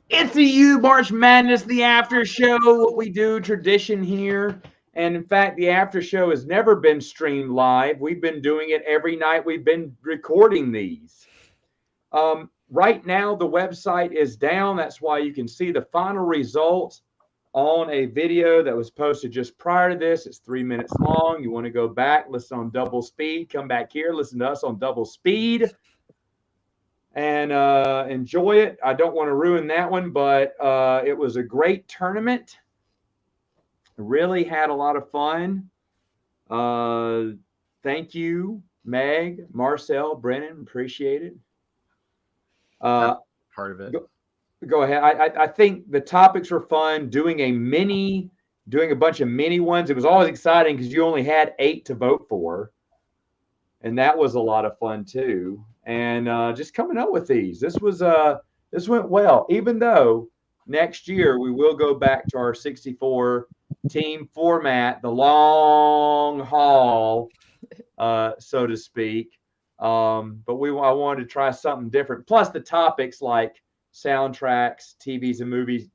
It's the U March Madness, the after show, what we do, tradition here. And in fact, the after show has never been streamed live. We've been doing it every night. We've been recording these. Right now, the website is down. That's why you can see the final results on a video that was posted just prior to this. It's 3 minutes long. You want to go back, listen on double speed, come back here, listen to us on double speed, and enjoy it. I don't want to ruin that one, but it was a great tournament. Really had a lot of fun. Thank you, Meg, Marcel, Brennan. Appreciate it. That's part of it. Go ahead. I think the topics were fun. Doing a bunch of mini ones. It was always exciting because you only had 8 to vote for, and that was a lot of fun too. And just coming up with these, this went well. Even though next year we will go back to our 64 team format, the long haul, so to speak. But I wanted to try something different. Plus the topics like soundtracks, TVs, and movies.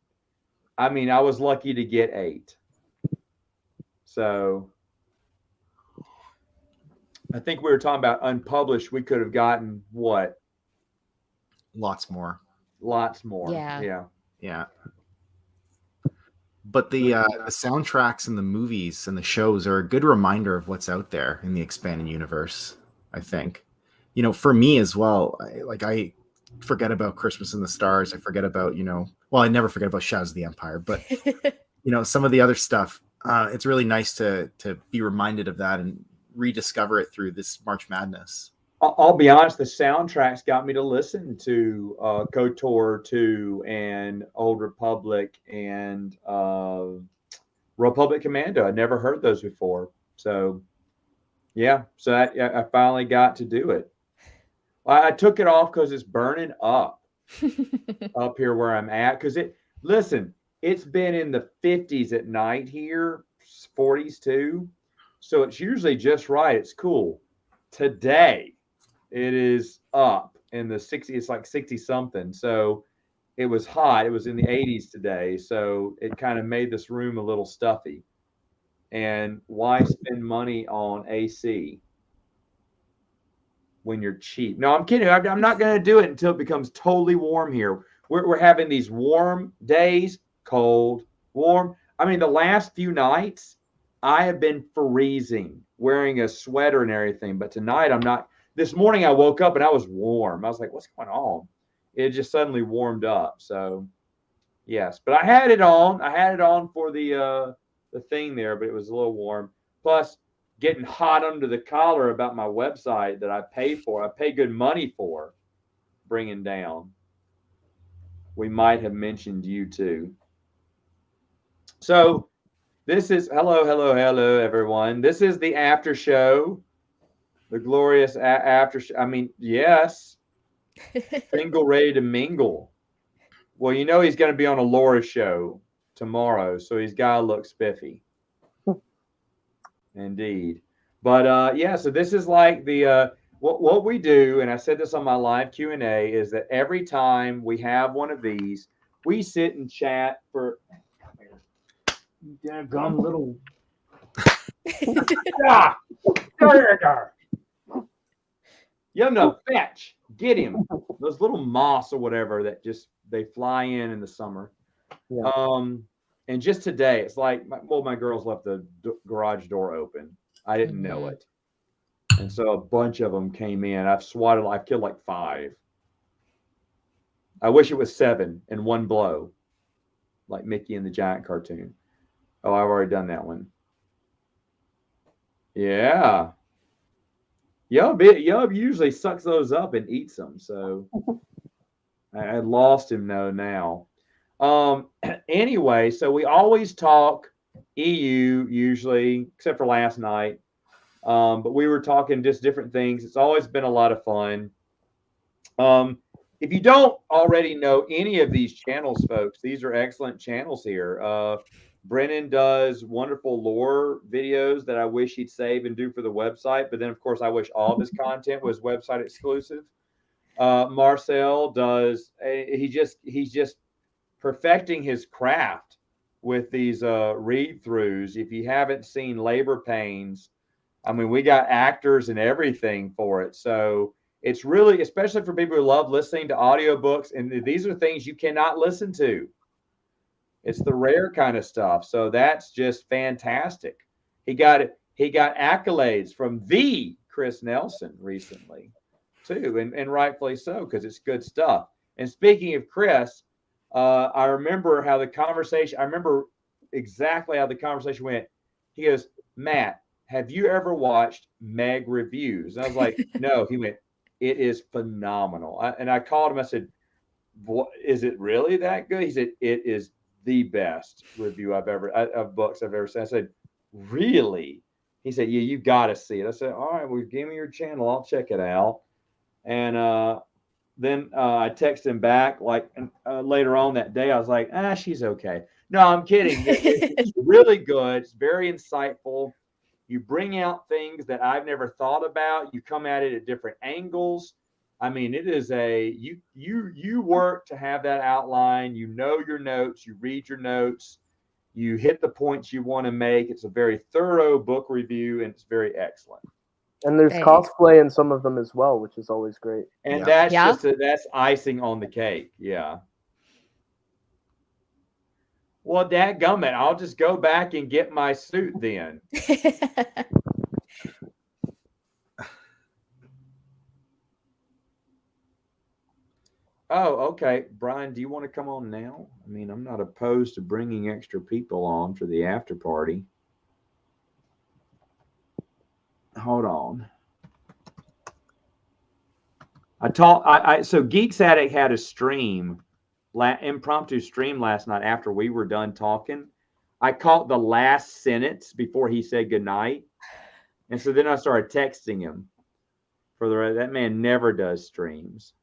I mean, I was lucky to get 8. So I think we were talking about unpublished. We could have gotten what? Lots more. Lots more. Yeah. Yeah. But the soundtracks and the movies and the shows are a good reminder of what's out there in the expanded universe, I think. You know, for me as well, I forget about Christmas in the Stars. I forget about, I never forget about Shadows of the Empire, but some of the other stuff, it's really nice to be reminded of that and rediscover it through this March Madness. I'll be honest, the soundtracks got me to listen to KOTOR 2 and Old Republic and Republic Commando. I'd never heard those before. So, yeah. So I finally got to do it. I took it off because it's burning up here where I'm at. Because it's been in the 50s at night here, 40s too. So it's usually just right. It's cool. Today, it is up in the 60s. It's like 60 something. So it was hot. It was in the 80s today. So it kind of made this room a little stuffy. And why spend money on AC when you're cheap? No, I'm kidding. I'm not going to do it until it becomes totally warm here. We're having these warm days, cold, warm. I mean, the last few nights, I have been freezing, wearing a sweater and everything. But tonight, I'm not. This morning, I woke up and I was warm. I was like, what's going on? It just suddenly warmed up. So, yes. But I had it on. I had it on for the thing there, but it was a little warm. Plus, getting hot under the collar about my website that I pay for. I pay good money for bringing down. We might have mentioned you too. So this is hello, everyone. This is the after show, the glorious after show. I mean, yes, single ready to mingle. Well, he's going to be on a Laura show tomorrow, so he's got to look spiffy. Indeed. But yeah, so this is like the what we do, and I said this on my live Q&A, is that every time we have one of these, we sit and chat for gum little fetch, get him. Those little moths or whatever that just they fly in the summer. Yeah. And just today, it's like, my girls left the garage door open. I didn't know it. And so a bunch of them came in. I've killed like 5. I wish it was 7 in one blow, like Mickey and the Giant cartoon. Oh, I've already done that one. Yeah. Yub usually sucks those up and eats them. So I lost him now. Anyway, so we always talk EU usually, except for last night. But we were talking just different things. It's always been a lot of fun. If you don't already know any of these channels, folks, these are excellent channels here. Brennan does wonderful lore videos that I wish he'd save and do for the website. But then, of course, I wish all of his content was website exclusive. Marcel does. He's just perfecting his craft with these read throughs. If you haven't seen Labor Pains, I mean, we got actors and everything for it. So it's really, especially for people who love listening to audiobooks, and these are things you cannot listen to. It's the rare kind of stuff. So that's just fantastic. He got accolades from the Chris Nelson recently, too, and rightfully so, because it's good stuff. And speaking of Chris, I remember exactly how the conversation went. He goes, Matt, have you ever watched Meg Reviews? And I was like, no. He went, it is phenomenal. And I called him. I said, what, is it really that good? He said, it is the best review of books I've ever seen. I said, really? He said, yeah, you got to see it. I said, all right, well, give me your channel. I'll check it out. And then I texted him back later on that day. I was like, she's okay. No, I'm kidding. It's really good. It's very insightful. You bring out things that I've never thought about. You come at it at different angles. I mean, it is you work to have that outline. You know your notes. You read your notes. You hit the points you want to make. It's a very thorough book review, and it's very excellent. And there's cosplay in some of them as well, which is always great. And that's icing on the cake. Yeah. Well, dadgummit, I'll just go back and get my suit then. Oh, okay. Brian, do you want to come on now? I mean, I'm not opposed to bringing extra people on for the after party. Hold on. So Geeks Addict had a stream, impromptu stream last night after we were done talking. I caught the last sentence before he said goodnight. And so then I started texting him that man never does streams.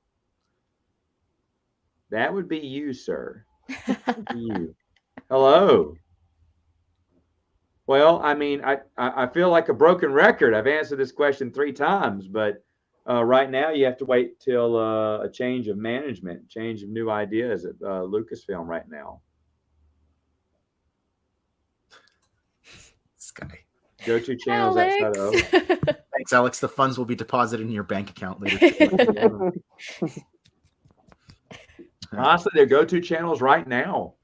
That would be you, sir. You. Hello. Well, I mean, I feel like a broken record. I've answered this question 3 times, but right now you have to wait till a change of management, change of new ideas at Lucasfilm right now. This guy. Go to channels outside of. Thanks, Alex. The funds will be deposited in your bank account later. Honestly, they're go-to channels right now.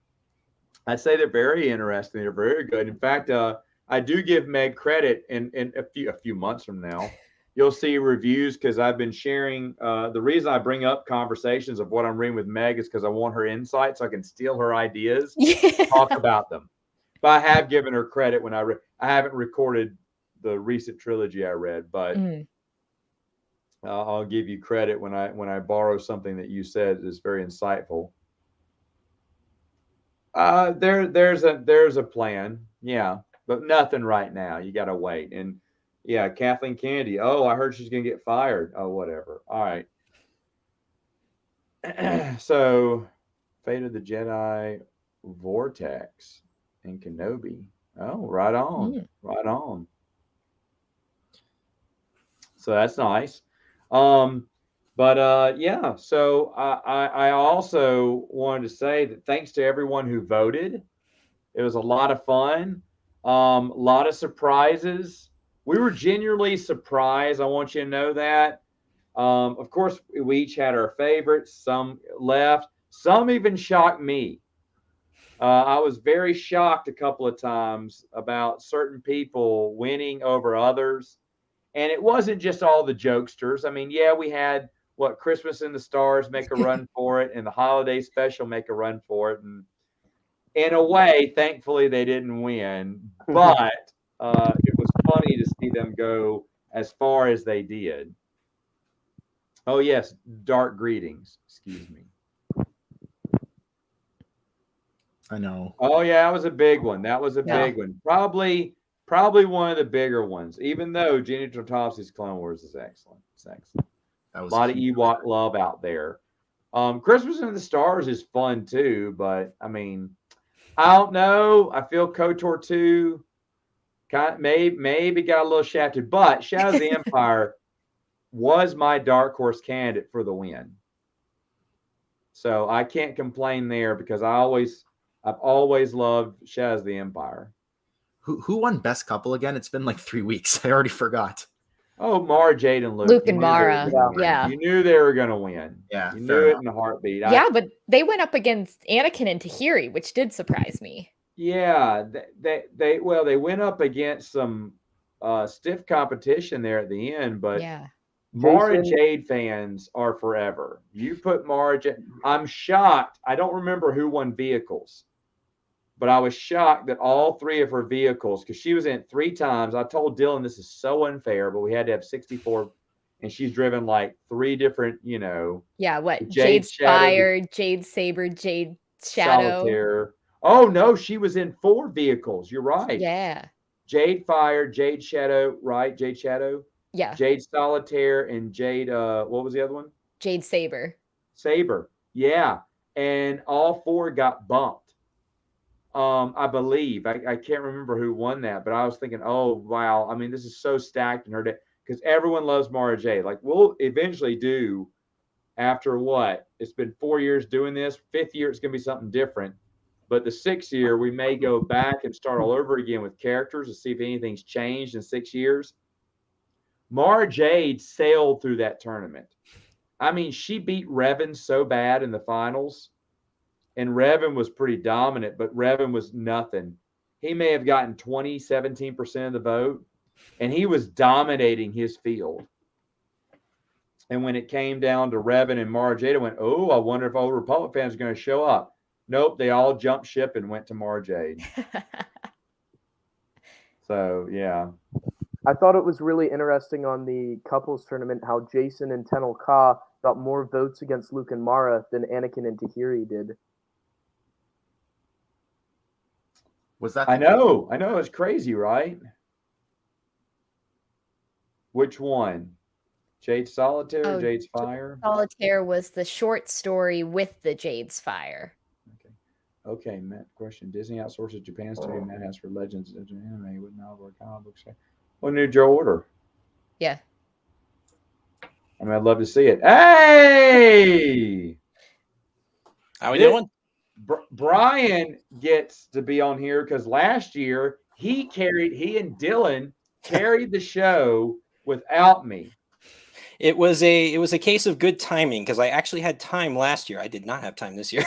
I'd say they're very interesting. They're very good. In fact, I do give Meg credit. In a few months from now, you'll see reviews because I've been sharing. The reason I bring up conversations of what I'm reading with Meg is because I want her insight, so I can steal her ideas, talk about them. But I have given her credit when I haven't recorded the recent trilogy I read, but. I'll give you credit when I borrow something that you said is very insightful. There's a plan, yeah, but nothing right now. You got to wait. And yeah, Kathleen Candy. Oh, I heard she's gonna get fired. Oh, whatever. All right. So, Fate of the Jedi, Vortex, and Kenobi. Oh, right on, right on. So that's nice. Yeah, so I also wanted to say that thanks to everyone who voted. It was a lot of fun. A lot of surprises. We were genuinely surprised. I want you to know that. Of course, we each had our favorites. Some left. Some even shocked me. I was very shocked a couple of times about certain people winning over others. And it wasn't just all the jokesters. I mean, yeah, we had Christmas in the Stars make a run for it, and the holiday special make a run for it. And in a way, thankfully, they didn't win. But it was funny to see them go as far as they did. Oh, yes, Dark Greetings. Excuse me. I know. Oh, yeah, that was a big one. That was a big one. Probably one of the bigger ones, even though Jenny Tartovsky's Clone Wars is excellent. It's excellent. That was a lot of Ewok love out there. Christmas in the Stars is fun too, but I mean, I don't know. I feel KOTOR 2 maybe got a little shafted, but Shadows of the Empire was my dark horse candidate for the win. So I can't complain there because I've always loved Shaz the Empire. Who won best couple again? It's been like 3 weeks. I already forgot. Oh, Mara Jade and Luke. Luke You and knew they were Mara. gonna win. Yeah. You knew they were going to win. Yeah, You fair knew it enough. in a heartbeat. Yeah, but they went up against Anakin and Tahiri, which did surprise me. Yeah, they went up against some stiff competition there at the end, but Yeah. Mara Jason- Jade fans are forever. You put Mara Jade. I'm shocked. I don't remember who won vehicles, but I was shocked that all 3 of her vehicles, because she was in it 3 times. I told Dylan this is so unfair, but we had to have 64, and she's driven like 3 different, Yeah, what? Jade Jade Shadow, Fire, Jade Saber, Jade Shadow. Solitaire. Oh no, she was in 4 vehicles. You're right. Yeah. Jade Fire, Jade Shadow, right? Jade Shadow, Yeah. Jade Solitaire, and Jade. What was the other one? Jade Saber. Saber. Yeah, and all 4 got bumped. I believe I can't remember who won that, but I was thinking, oh wow, I mean this is so stacked in her day because everyone loves Mara Jade. Like we'll eventually do after what? It's been 4 years doing this. 5th year it's gonna be something different. But the 6th year, we may go back and start all over again with characters to see if anything's changed in 6 years. Mara Jade sailed through that tournament. I mean, she beat Revan so bad in the finals, and Revan was pretty dominant, but Revan was nothing. He may have gotten 17% of the vote, and he was dominating his field. And when it came down to Revan and Mara Jade, I went, oh, I wonder if Old Republic fans are going to show up. Nope, they all jumped ship and went to Mara Jade. So, yeah. I thought it was really interesting on the couples tournament how Jason and Tenel Ka got more votes against Luke and Mara than Anakin and Tahiri did. Was that? I know. It's crazy, right? Which one? Jade Solitaire, Oh, Jade's Fire? Solitaire was the short story with the Jade's Fire. Okay, Matt, question. Disney outsources Japan's studio Madhouse for Legends of anime with novel or comic books. What New Joe Order? Yeah. I mean, I'd love to see it. Hey! How we doing? Brian gets to be on here because last year he and Dylan carried the show without me. It was a case of good timing because I actually had time last year. I did not have time this year.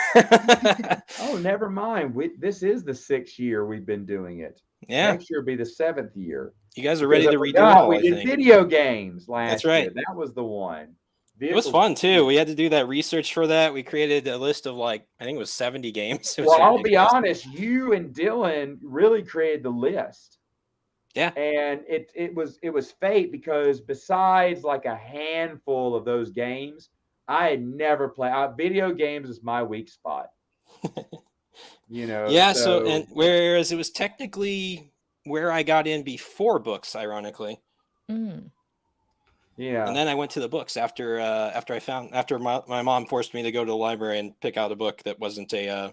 Oh, never mind. This is the 6th year we've been doing it. Yeah. Next year will be the 7th year. You guys are ready to redo it Yeah, all, we I did think. video games last That's right. year. That was the one. It was fun too. We had to do that research for that. We created a list of I think it was 70 games. It was Well, I'll be ridiculous. honest. You and Dylan really created the list. Yeah. And it was fate because besides like a handful of those games, I had never played. Video games is my weak spot. Yeah. So and whereas it was technically where I got in before books, ironically. Mm. Yeah. And then I went to the books after my mom forced me to go to the library and pick out a book that wasn't I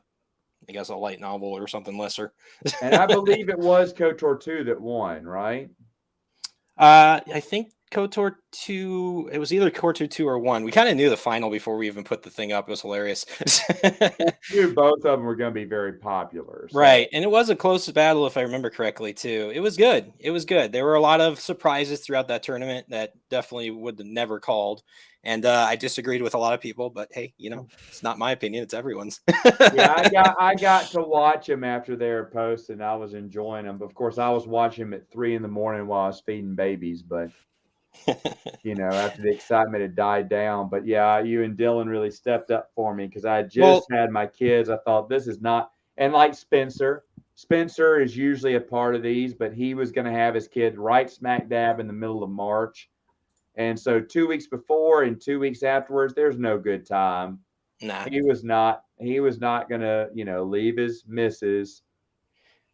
guess a light novel or something lesser. And I believe it was KOTOR 2 that won, right? I think KOTOR 2, it was either KOTOR 2 or 1. We kind of knew the final before we even put the thing up. It was hilarious. Knew both of them were going to be very popular. So. Right. And it was a close battle, if I remember correctly, too. It was good. It was good. There were a lot of surprises throughout that tournament that definitely would have never called. And I disagreed with a lot of people, but hey, it's not my opinion. It's everyone's. Yeah, I got to watch them after they were posted, and I was enjoying them. But of course, I was watching them at 3 a.m. while I was feeding babies. But after the excitement had died down. But yeah, you and Dylan really stepped up for me because I had just had my kids. I thought this is not, and like Spencer is usually a part of these, but he was going to have his kid right smack dab in the middle of March. And so 2 weeks before and 2 weeks afterwards, there's no good time. Nah. He was not going to, leave his missus,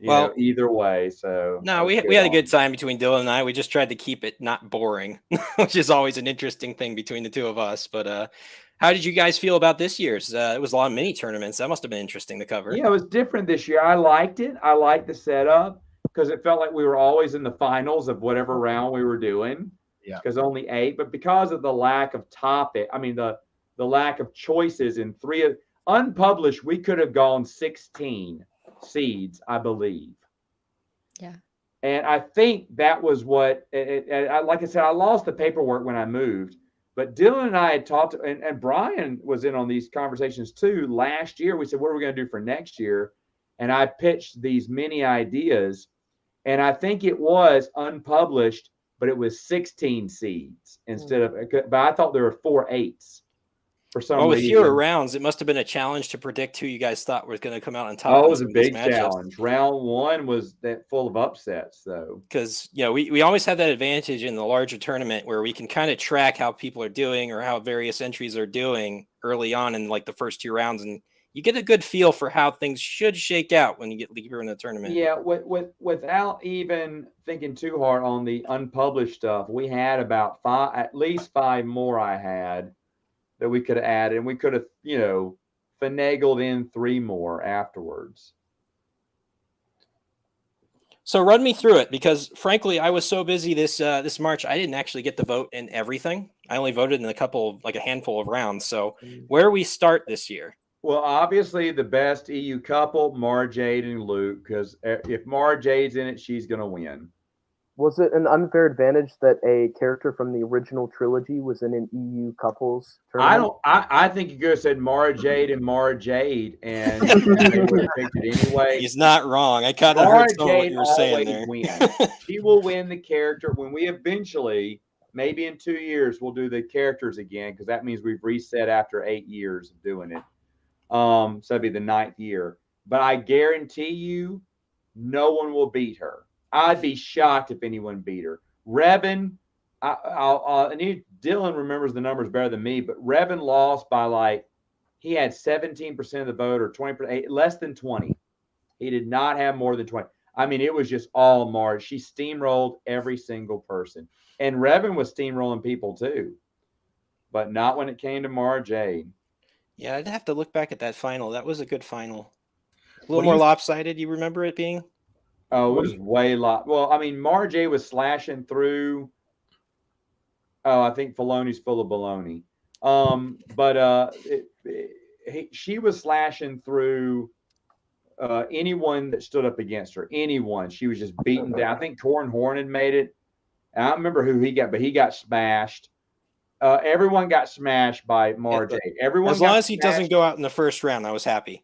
either way. So no, we had a good time between Dylan and I. We just tried to keep it not boring, which is always an interesting thing between the two of us. But how did you guys feel about this year's? It was a lot of mini tournaments. That must have been interesting to cover. Yeah, it was different this year. I liked it. I liked the setup because it felt like we were always in the finals of whatever round we were doing. Yeah. Because only 8, but because of the lack of topic, I mean, the the lack of choices in unpublished, we could have gone 16 seeds, I believe. Yeah. And I think that was what, like I said, I lost the paperwork when I moved, but Dylan and I had talked, and Brian was in on these conversations too. Last year, we said, what are we going to do for next year? And I pitched these many ideas, and I think it was unpublished, but it was 16 seeds instead of, but I thought there were 4 8s. For some Well, with reason. fewer rounds, it must have been a challenge to predict who you guys thought was going to come out on top. Oh, it was a big challenge. Round 1 was that full of upsets, though. Because we always have that advantage in the larger tournament where we can kind of track how people are doing or how various entries are doing early on in like the first 2 rounds, and you get a good feel for how things should shake out when you get deeper in the tournament. Yeah, without even thinking too hard on the unpublished stuff, we had about at least 5 more I had that we could have added, and we could have, finagled in 3 more afterwards. So run me through it, because frankly, I was so busy this March, I didn't actually get to vote in everything. I only voted in a handful of rounds. So where we start this year? Well, obviously the best EU couple, Mara Jade and Luke, because if Mara Jade's in it, she's going to win. Was it an unfair advantage that a character from the original trilogy was in an EU couples tournament? I think you could have said Mara Jade and Mara Jade, and they would have picked it anyway. He's not wrong. I kind of heard some of what you were saying there. She will win the character when we eventually, maybe in 2 years, we'll do the characters again, because that means we've reset after 8 years of doing it. So it'd be the 9th year. But I guarantee you, no one will beat her. I'd be shocked if anyone beat her. Revan, Dylan remembers the numbers better than me, but Revan lost by he had 17% of the vote or 20%, less than 20. He did not have more than 20. I mean, it was just all Mara. She steamrolled every single person. And Revan was steamrolling people too, but not when it came to Mara Jade. Yeah, I'd have to look back at that final. That was a good final. A little more lopsided. You remember it being? Oh, it was way well, I mean, Mara Jade was slashing through. Oh, I think Filoni's full of baloney. But she was slashing through anyone that stood up against her. Anyone. She was just beaten down. I think Corn Horn had made it. I don't remember who he got, but he got smashed. Everyone got smashed by Mara Jade. Everyone. As long as he doesn't go out in the first round, I was happy.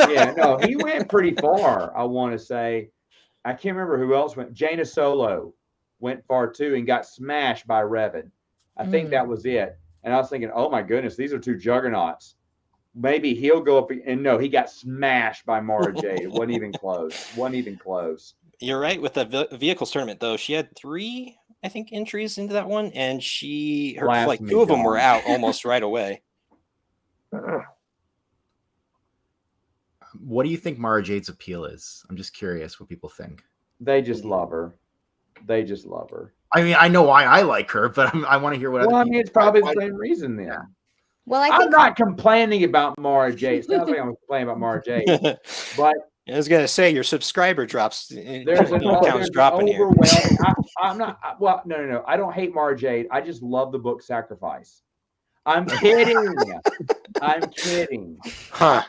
Yeah, no, he went pretty far, I want to say. I can't remember who else went. Jaina Solo went far too and got smashed by Revan. I think that was it. And I was thinking, oh my goodness, these are 2 juggernauts. Maybe he'll go up, and no, he got smashed by Mara Jade. It wasn't even close. You're right. With the vehicles tournament, though, she had 3, I think, entries into that one, and her 2 of them were out almost right away. What do you think Mara Jade's appeal is? I'm just curious what people think. They just love her. I mean, I know why I like her, but I want to hear what. Well, I mean, it's probably the same reason then. Yeah. Well, I'm not complaining about Mara Jade. It sounds like I'm complaining about Mara Jade, but I was gonna say your subscriber drops. There's an dropping here. I'm not. Well, no. I don't hate Mara Jade. I just love the book Sacrifice. I'm kidding. I'm kidding. Huh.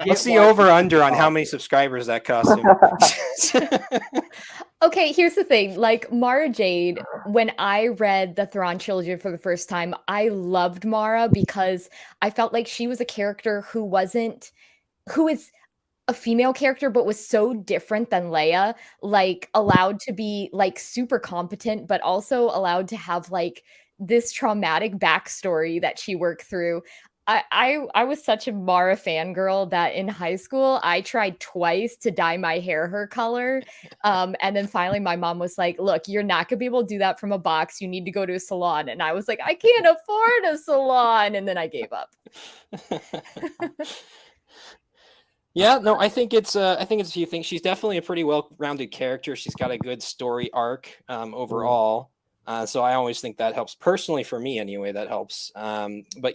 What's the over/under on how many subscribers that cost him? Okay, here's the thing. Like Mara Jade, when I read the Thrawn trilogy for the first time, I loved Mara because I felt like she was a character who is a female character, but was so different than Leia, like allowed to be like super competent, but also allowed to have like this traumatic backstory that she worked through. I was such a Mara fangirl that in high school I tried twice to dye my hair her color. And then finally my mom was like, look, you're not gonna be able to do that from a box. You need to go to a salon. And I was like, I can't afford a salon. And then I gave up. Yeah, no, I think it's a few things. She's definitely a pretty well-rounded character. She's got a good story arc overall. So I always think that helps personally for me anyway, that helps. But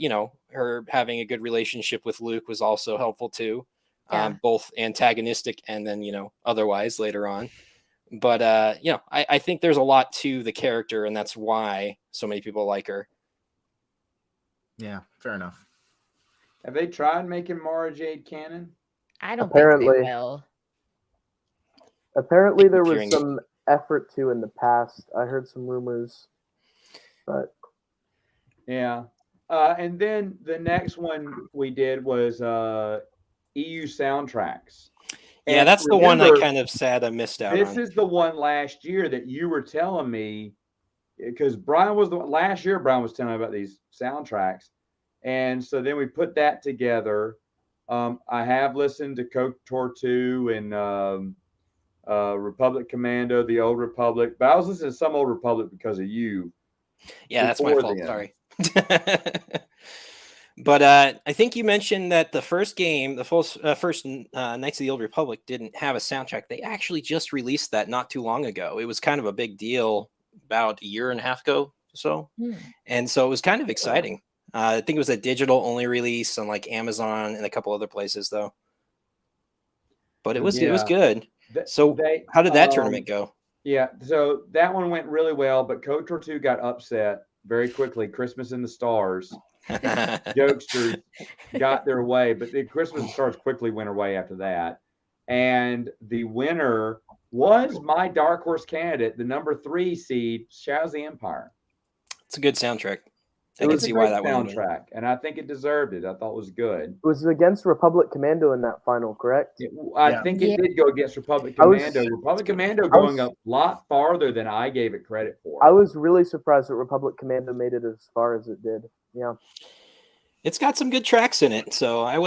her having a good relationship with Luke was also helpful too. Both antagonistic and then, otherwise later on. But, I think there's a lot to the character and that's why so many people like her. Yeah, fair enough. Have they tried making Mara Jade canon? I don't Apparently. think they will. Apparently, there was Hearing- some effort to in the past. I heard some rumors, but Yeah. And then the next one we did was EU soundtracks. Yeah, And that's the one I remember, kind of sad I missed out this on. is the one last year that you were telling me, because Brian was the last year Brian was telling me about these soundtracks. And so then we put that together. I have listened to KOTOR 2 and Republic Commando, the Old Republic, but I was listening to some Old Republic because of you. Yeah, that's my before fault. then. Sorry. But I think you mentioned that the first game, the first Knights of the Old Republic, didn't have a soundtrack. They actually just released that not too long ago. It was kind of a big deal about a year and a half ago or so. And so it was kind of exciting. I think it was a digital only release on like Amazon and a couple other places though. But it was good. So how did that tournament go? Yeah, so that one went really well, but KOTOR 2 got upset very quickly. Christmas in the Stars. Jokesters got their way, but the Christmas in the Stars quickly went away after that. And the winner was my dark horse candidate, the number 3 seed, Shadows of the Empire. It's a good soundtrack. I It can was see a why great that one. soundtrack, and I think it deserved it. I thought it was good. it was against Republic Commando in that final, correct? I think it did go against Republic I was- Commando. Republic Commando I going was- a lot farther than I gave it credit for. I was really surprised that Republic Commando made it as far as it did. Yeah. It's got some good tracks in it, so I'm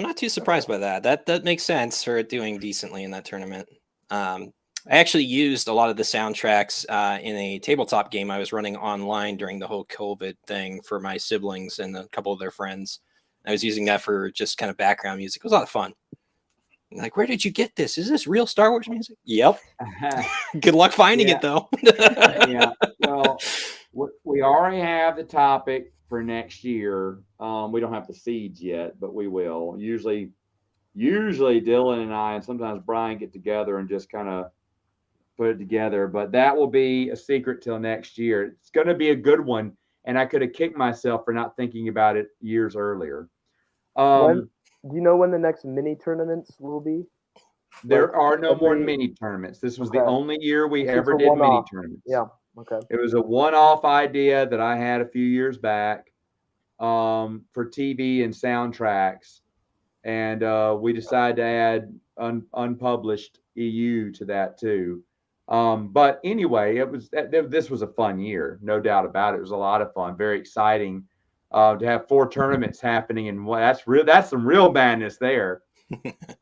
not too surprised by that. That makes sense for it doing decently in that tournament. I actually used a lot of the soundtracks in a tabletop game I was running online during the whole COVID thing for my siblings and a couple of their friends. I was using that for just kind of background music. It was a lot of fun. Like, where did you get this? Is this real Star Wars music? Yep. Good luck finding it, though. Yeah. Well, we already have the topic for next year. We don't have the seeds yet, but we will. Usually Dylan and I, and sometimes Brian, get together and just kind of put it together. But that will be a secret till next year. It's going to be a good one, and I could have kicked myself for not thinking about it years earlier. Do you know when the next mini tournaments will be? There are no more mini tournaments. This was the only year we ever did mini tournaments. Yeah. Okay. It was a one-off idea that I had a few years back for TV and soundtracks, and we decided to add unpublished EU to that too. But anyway, this was a fun year, no doubt about it. It was a lot of fun, very exciting to have 4 tournaments happening, and that's some real madness there.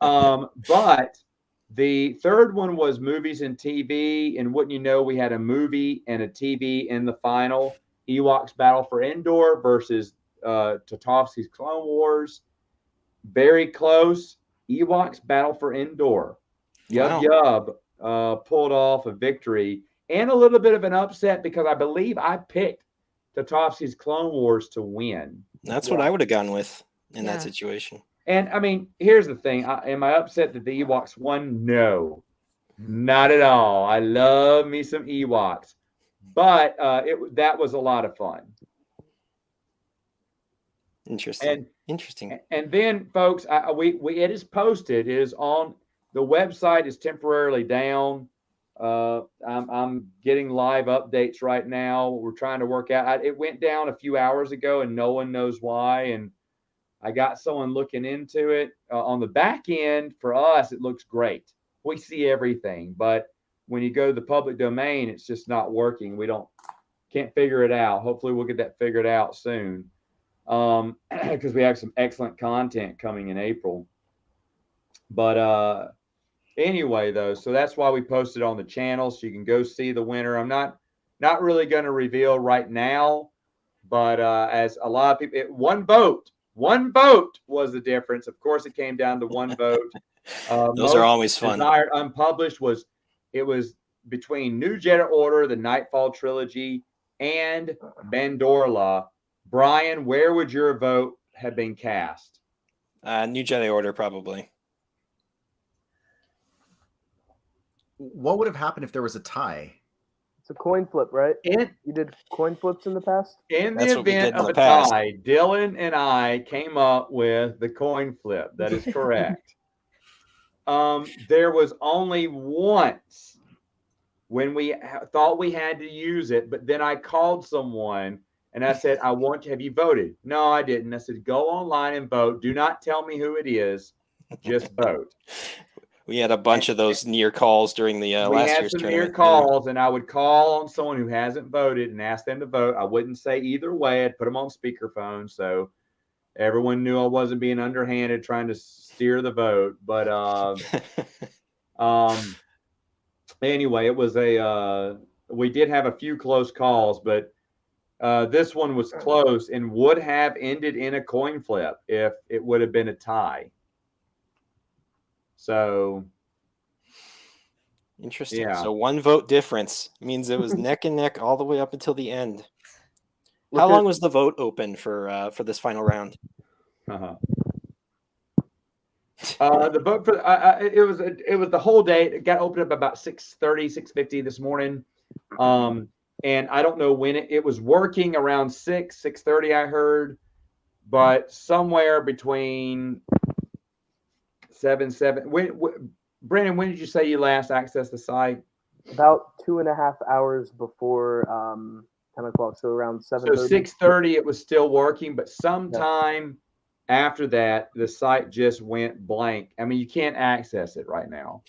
But the third one was movies and TV, and wouldn't you know, we had a movie and a TV in the final. Ewoks Battle for Endor versus Tartakovsky's Clone Wars. Very close. Ewoks Battle for Endor. Yub pulled off a victory and a little bit of an upset because I believe I picked Tartakovsky's Clone Wars to win. That's what I would have gone with in that situation. And I mean, here's the thing. Am I upset that the Ewoks won? No, not at all. I love me some Ewoks, but that was a lot of fun. Interesting. And then, folks, it is posted. It is on the website. Is temporarily down. I'm getting live updates right now. We're trying to work out. It went down a few hours ago, and no one knows why. And I got someone looking into it. On the back end, for us, it looks great. We see everything, but when you go to the public domain, it's just not working. Can't figure it out. Hopefully, we'll get that figured out soon. Because we have some excellent content coming in April. But anyway, though, so that's why we posted on the channel, so you can go see the winner. I'm not really going to reveal right now, but as a lot of people, one vote was the difference. Of course, it came down to one vote. Those are always fun. Desired unpublished was between New Jedi Order, the Nightfall trilogy, and Bandorla. Brian, where would your vote have been cast? New Jedi Order, probably. What would have happened if there was a tie? It's a coin flip, right? In You did coin flips in the past? in the That's what we did event in of the a past. tie, Dylan and I came up with the coin flip. That is correct. There was only once when we thought we had to use it, but then I called someone and I said, have you voted? No, I didn't. I said, go online and vote. Do not tell me who it is. Just vote. We had a bunch of those near calls during the We last had year's some tournament. near calls, and I would call on someone who hasn't voted and ask them to vote. I wouldn't say either way. I'd put them on speakerphone so everyone knew I wasn't being underhanded trying to steer the vote. But anyway, it was we did have a few close calls, but this one was close and would have ended in a coin flip if it would have been a tie. So Interesting. Yeah. So 1 vote difference means it was neck and neck all the way up until the end. Look How at- long was the vote open for this final round? The vote for it was the whole day. It got opened up about 6:30, 6:50 this morning. And I don't know when it was working around 6:30, I heard, but somewhere between 7. Brandon, when did you say you last accessed the site? About 2.5 hours before 10 o'clock, so around 7:30. So 6:30, it was still working, but sometime after that, the site just went blank. I mean, you can't access it right now.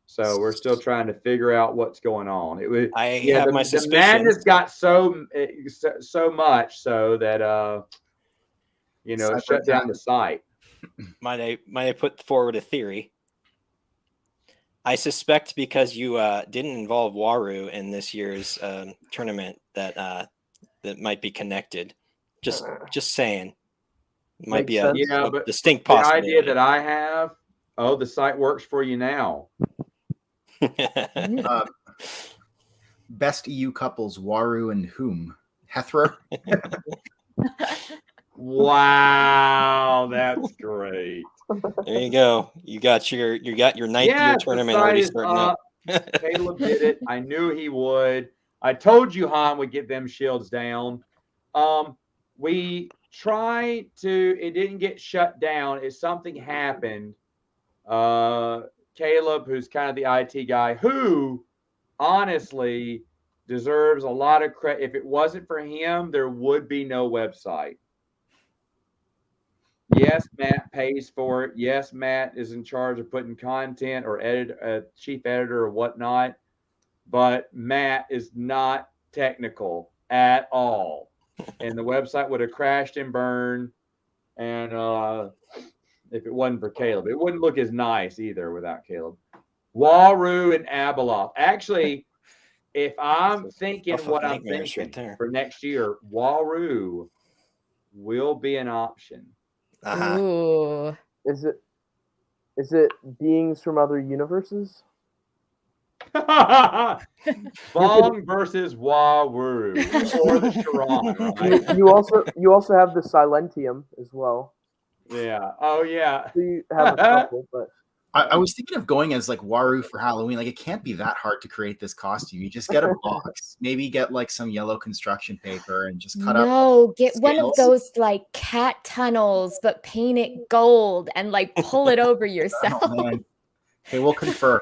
So we're still trying to figure out what's going on. It was my the suspicions. madness got so much so that it shut down the site. Might I put forward a theory? I suspect because you didn't involve Waru in this year's tournament that might be connected. Just saying. Might be a Makes distinct The possibility. idea that I have, the site works for you now. Best EU couples: Waru and whom? Hethra. Wow, that's great. There you go. You got your ninth year tournament already starting up. Caleb did it. I knew he would. I told you Han would get them shields down. We tried to. It didn't get shut down. If something happened, Caleb, who's kind of the IT guy, who honestly deserves a lot of credit. If it wasn't for him, there would be no website. Yes, Matt pays for it. Yes, Matt is in charge of putting content or chief editor or whatnot. But Matt is not technical at all. And the website would have crashed and burned. And if it wasn't for Caleb, it wouldn't look as nice either without Caleb. Waru and Abeloth. Actually, if I'm thinking what I'm thinking for next year, Waru will be an option. Ooh. Is it beings from other universes? Bong versus Waru or the Sharon, right? You also have the Silentium as well. Yeah. Oh yeah. So you have a couple, but I was thinking of going as like Waru for Halloween. Like, it can't be that hard to create this costume. You just get a box, maybe get like some yellow construction paper and just cut up. No, get one of scales. those like cat tunnels, but paint it gold and like pull it over yourself. Oh, man. Okay, we'll confer.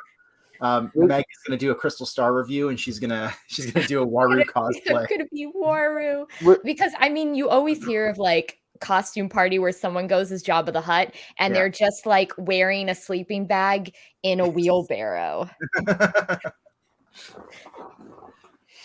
Meg is gonna do a Crystal Star review, and she's gonna do a Waru cosplay. It's gonna be Waru because I mean, you always hear of like costume party where someone goes as Jabba the Hutt and they're just like wearing a sleeping bag in a wheelbarrow.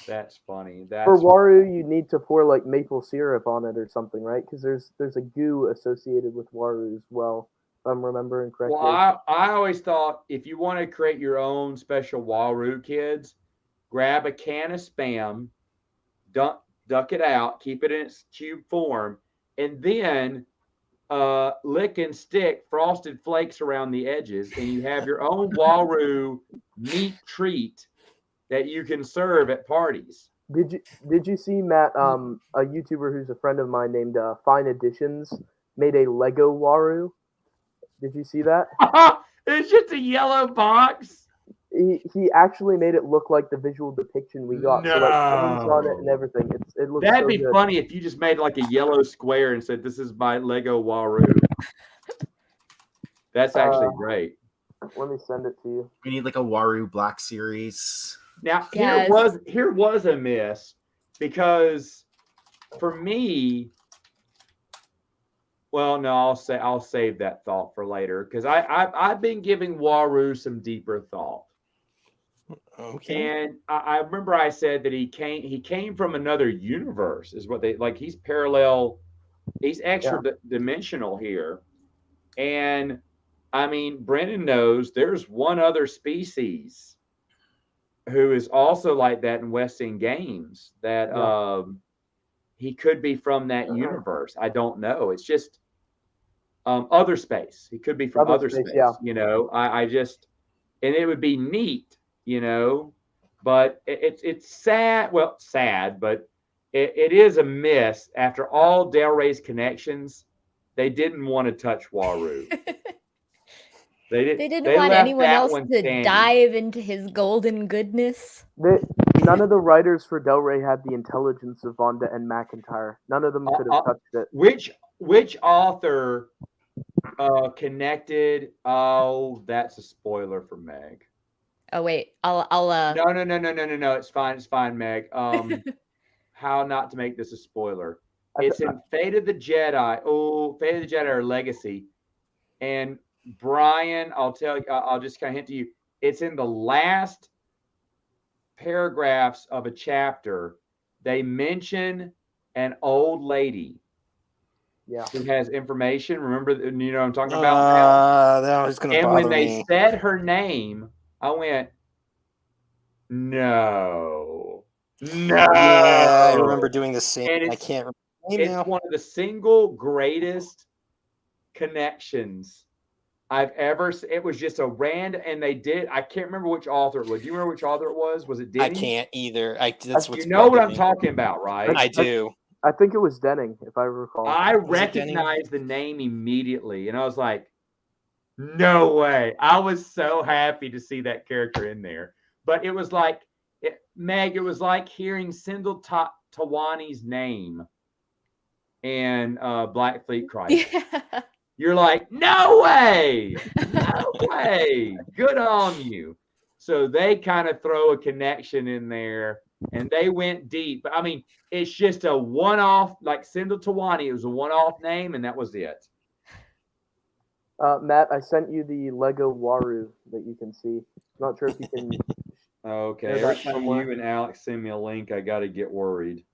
That's funny. For Waru, you need to pour like maple syrup on it or something, right? Because there's a goo associated with Waru as well, if I'm remembering correctly. Well, I always thought if you want to create your own special Waru, kids, grab a can of Spam, duck it out, keep it in its cube form, and then lick and stick frosted flakes around the edges, and you have your own Waru meat treat that you can serve at parties. Did you see, Matt, a YouTuber who's a friend of mine named Fine Editions made a Lego Waru? Did you see that? It's just a yellow box. he actually made it look like the visual depiction we got. So like flames on it and No. everything. It looks That'd so be good. funny if you just made like a yellow square and said, "This is my Lego Waru." That's actually great. Let me send it to you. We need like a Waru Black Series. Now Yes. here was a miss because for me, well, no, I'll save that thought for later because I've been giving Waru some deeper thought. Okay. And I remember I said that he came from another universe, is what they like. He's parallel, he's extra dimensional here. And I mean, Brennan knows there's one other species who is also like that in West End Games that he could be from that universe. I don't know. It's just other space. He could be from other space. Yeah. You know, I just, and it would be neat, you know, but it's sad. Well, sad, but it is a miss. After all Del Rey's connections, they didn't want to touch Waru. They didn't want left anyone that else one to standing. dive into his golden goodness. None of the writers for Del Rey had the intelligence of Vonda and McIntyre. None of them could have touched it. Which author connected? Oh, that's a spoiler for Meg. Oh wait, I'll No. It's fine, Meg. How not to make this a spoiler? It's in Fate of the Jedi. Oh, Fate of the Jedi or Legacy. And Brian, I'll tell you, I'll just kind of hint to you. It's in the last paragraphs of a chapter. They mention an old lady. Yeah. Who has information? Remember, you know what I'm talking about? That was going to and bother when they me. said her name, I went, no. Yeah, I remember doing the same. And I can't remember. It's one of the single greatest connections I've ever. It was just a random, and they did. I can't remember which author it was. Do you remember which author it was? Was it Denny? I can't either. That's what's you know what I'm me. talking about, right? I do. I think it was Denning, if I recall. I recognized the name immediately, and I was like, "No way!" I was so happy to see that character in there. But it was like, Meg, it was like hearing Sindel Tawani's name in Black Fleet Crisis. Yeah. You're like, no way, no way. Good on you. So they kind of throw a connection in there, and they went deep. But I mean, it's just a one-off, like Sindel Tawani. It was a one-off name, and that was it. Matt, I sent you the Lego Waru that you can see. Not sure if you can. Okay, every time you and Alex send me a link, I got to get worried.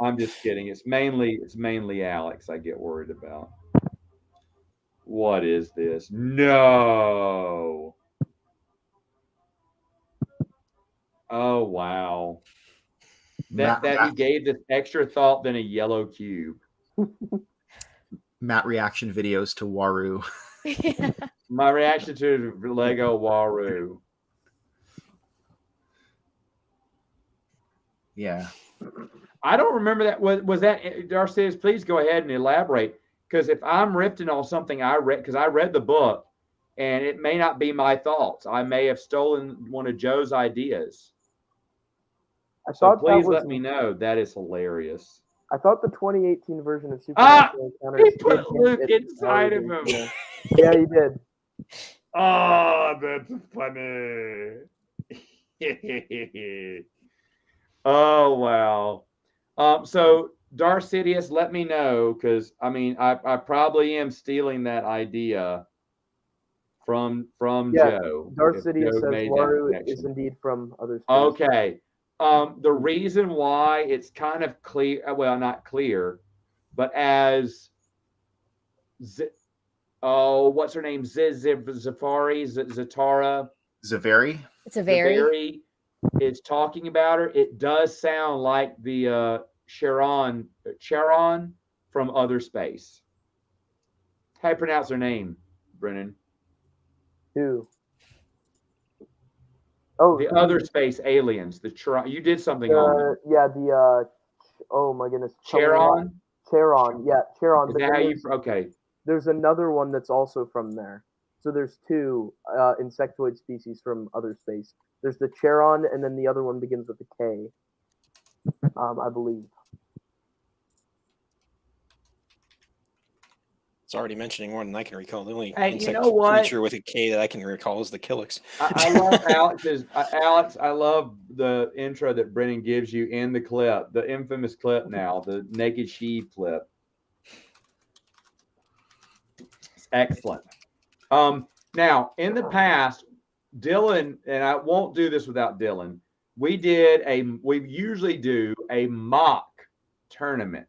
I'm just kidding. It's mainly Alex I get worried about. What is this? No. Oh wow. That he gave this extra thought than a yellow cube. Matt reaction videos to Waru. Yeah. My reaction to Lego Waru. Yeah. I don't remember that. Was that Darcy? Please go ahead and elaborate. Because if I'm ripping on something I read, because I read the book, and it may not be my thoughts. I may have stolen one of Joe's ideas. So please let me know. That is hilarious. I thought the 2018 version of Supernatural Encounters. He put Luke inside of him. Yeah, he did. Oh, that's funny. Oh wow. So Darcidius, let me know, because I mean I probably am stealing that idea from Joe. Darcidius says Waru is indeed from other space. Okay. The reason why it's kind of clear, well, not clear, but as what's her name? Zatara. Zaveri? It's a very is talking about her. It does sound like the Charon from Other Space. How do you pronounce her name, Brennan? Who? Oh, the Other Space aliens. You did something on them. Yeah, oh my goodness. Charon? Charon, yeah, Charon. Is that how you? Okay. There's another one that's also from there. So there's two insectoid species from other space. There's the Charon, and then the other one begins with a K, I believe. It's already mentioning more than I can recall. The only Hey, you insect know what? creature with a K that I can recall is the Kilix. I love Alex. I love the intro that Brennan gives you in the clip, the infamous clip now, the naked sheep clip. It's excellent. Now in the past, Dylan, and I won't do this without Dylan. We usually do a mock tournament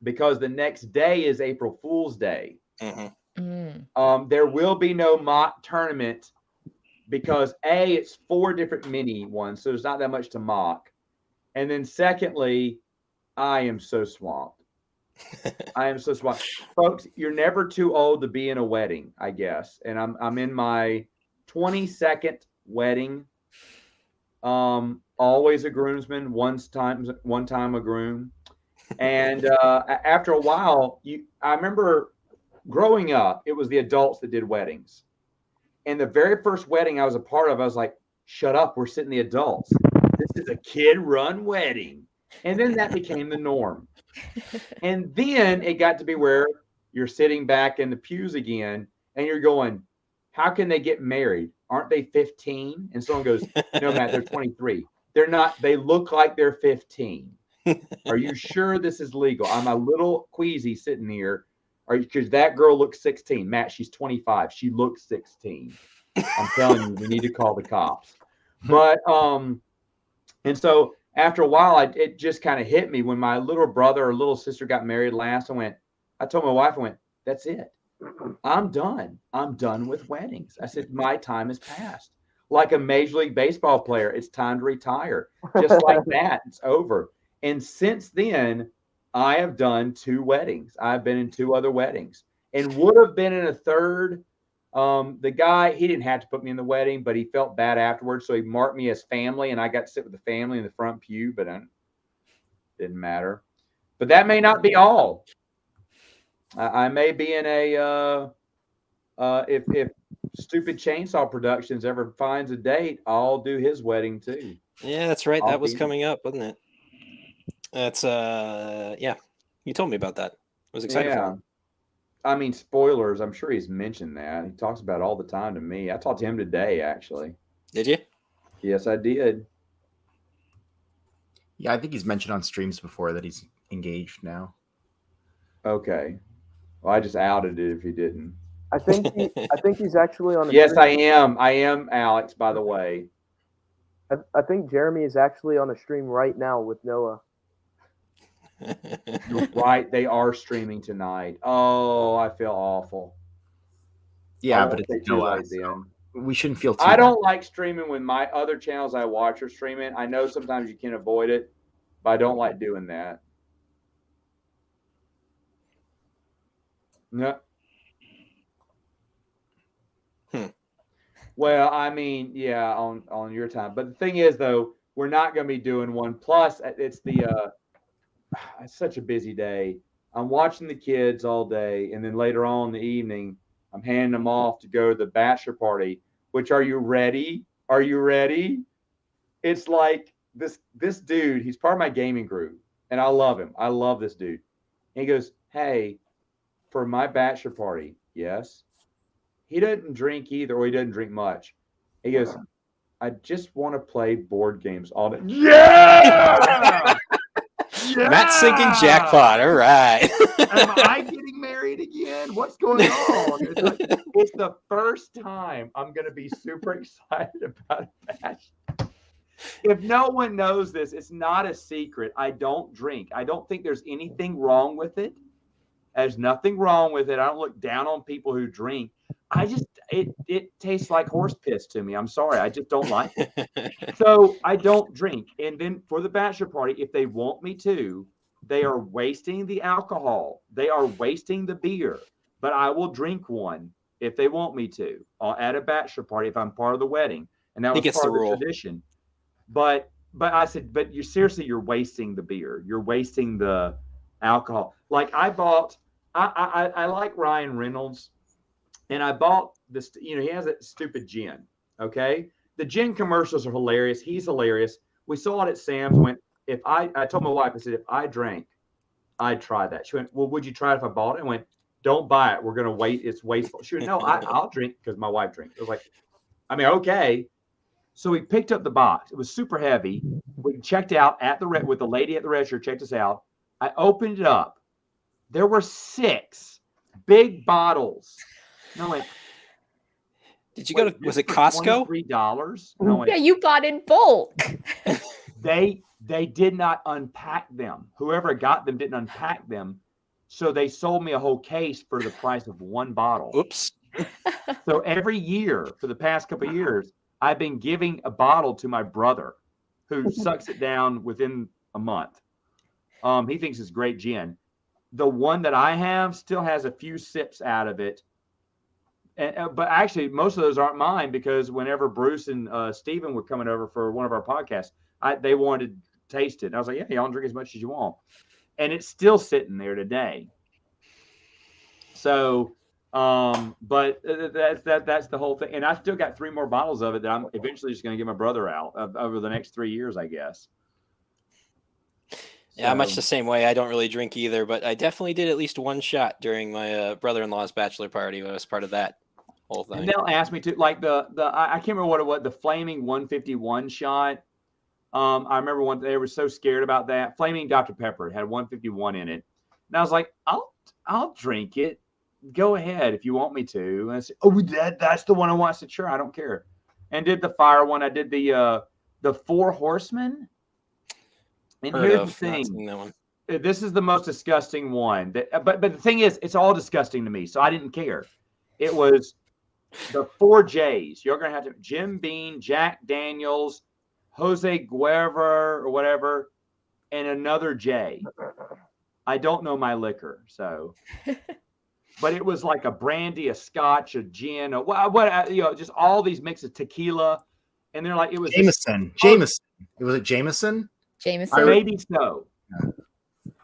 because the next day is April Fool's Day. Mm-hmm. There will be no mock tournament because it's 4 different mini ones, so there's not that much to mock. And then secondly, I am so swamped. I am so swamped. Folks, you're never too old to be in a wedding, I guess. And I'm in my 22nd wedding. Always a groomsman, one time a groom. And after a while, I remember growing up, it was the adults that did weddings. And the very first wedding I was a part of, I was like, shut up, we're sitting the adults. This is a kid-run wedding. And then that became the norm. And then it got to be where you're sitting back in the pews again, and you're going, how can they get married? Aren't they 15? And someone goes, no, Matt, they're 23. They're not. They look like they're 15. Are you sure this is legal? I'm a little queasy sitting here. Because that girl looks 16. Matt, she's 25. She looks 16. I'm telling you, we need to call the cops. But and so after a while, it just kind of hit me when my little brother or little sister got married last. I told my wife, I went, that's it. I'm done. I'm done with weddings. I said, my time has passed. Like a Major League Baseball player, it's time to retire. Just like that, it's over. And since then, I have done 2 weddings. I've been in 2 other weddings and would have been in a third. The guy, he didn't have to put me in the wedding, but he felt bad afterwards. So he marked me as family, and I got to sit with the family in the front pew, but it didn't matter. But that may not be all. I may be in a, if Stupid Chainsaw Productions ever finds a date, I'll do his wedding too. Yeah, that's right. That was coming up, wasn't it? That's yeah. You told me about that. I was excited for him. I mean, spoilers. I'm sure he's mentioned that. He talks about it all the time to me. I talked to him today, actually. Did you? Yes, I did. Yeah, I think he's mentioned on streams before that he's engaged now. Okay. Well, I just outed it if he didn't. I think he's actually on. Yes, I am. I am, Alex, by the way. I think Jeremy is actually on a stream right now with Noah. You're right. They are streaming tonight. Oh, I feel awful. Yeah, but it's Noah. So we shouldn't feel too I bad. don't like streaming when my other channels I watch are streaming. I know sometimes you can avoid it, but I don't like doing that. No. Well, I mean, yeah, on your time. But the thing is, though, we're not going to be doing one. Plus, it's it's such a busy day. I'm watching the kids all day, and then later on in the evening, I'm handing them off to go to the bachelor party. Which, are you ready? Are you ready? It's like this dude. He's part of my gaming group, and I love him. I love this dude. And he goes, "Hey, for my bachelor party, yes." He doesn't drink either, or he doesn't drink much. He goes, I just want to play board games all day. Yeah! Yeah! Matt's sinking jackpot. All right. Am I getting married again? What's going on? It's the first time I'm going to be super excited about that. If no one knows this, it's not a secret. I don't drink. I don't think there's anything wrong with it. There's nothing wrong with it. I don't look down on people who drink. It tastes like horse piss to me. I'm sorry. I just don't like it. So I don't drink. And then for the bachelor party, if they want me to, they are wasting the alcohol. They are wasting the beer. But I will drink one if they want me to at a bachelor party if I'm part of the wedding. And that was part of the tradition. But I said, but you're wasting the beer. You're wasting the alcohol. Like I like Ryan Reynolds. And I bought this, he has that stupid gin. Okay. The gin commercials are hilarious. He's hilarious. We saw it at Sam's. I told my wife, I said, if I drank, I'd try that. She went, well, would you try it if I bought it? I went, don't buy it. We're going to wait. It's wasteful. She went, no, I'll drink because my wife drinks. I was like, okay. So we picked up the box. It was super heavy. We checked out with the lady at the register, checked us out. I opened it up. There were 6 big bottles. No, wait. Did you go to, was it Costco? $23. No, Yeah, you bought in bulk. They did not unpack them. Whoever got them didn't unpack them. So they sold me a whole case for the price of 1 bottle. Oops. So every year for the past couple of years, I've been giving a bottle to my brother who sucks it down within a month. He thinks it's great gin. The one that I have still has a few sips out of it. But actually, most of those aren't mine because whenever Bruce and Steven were coming over for one of our podcasts, they wanted to taste it. And I was like, yeah, y'all drink as much as you want. And it's still sitting there today. So, but that's the whole thing. And I still got 3 more bottles of it that I'm eventually just going to get my brother out over the next 3 years, I guess. Yeah, much the same way. I don't really drink either, but I definitely did at least 1 shot during my brother-in-law's bachelor party when I was part of that whole thing. And they'll ask me to, like I can't remember what it was, the Flaming 151 shot. I remember they were so scared about that. Flaming Dr. Pepper had 151 in it. And I was like, I'll drink it. Go ahead if you want me to. And I said, oh, that's the one I want. I said, sure, I don't care. And did the fire one. I did the 4 Horsemen. And here's the thing. This is the most disgusting one. But the thing is, it's all disgusting to me. So I didn't care. It was the 4 J's. You're going to have to Jim Beam, Jack Daniels, Jose Guevara or whatever, and another J. I don't know my liquor, so. But it was like a brandy, a scotch, a gin, just all these mixes, tequila, and they're like, it was Jameson. Was it Jameson? Jameson. Maybe so. Yeah.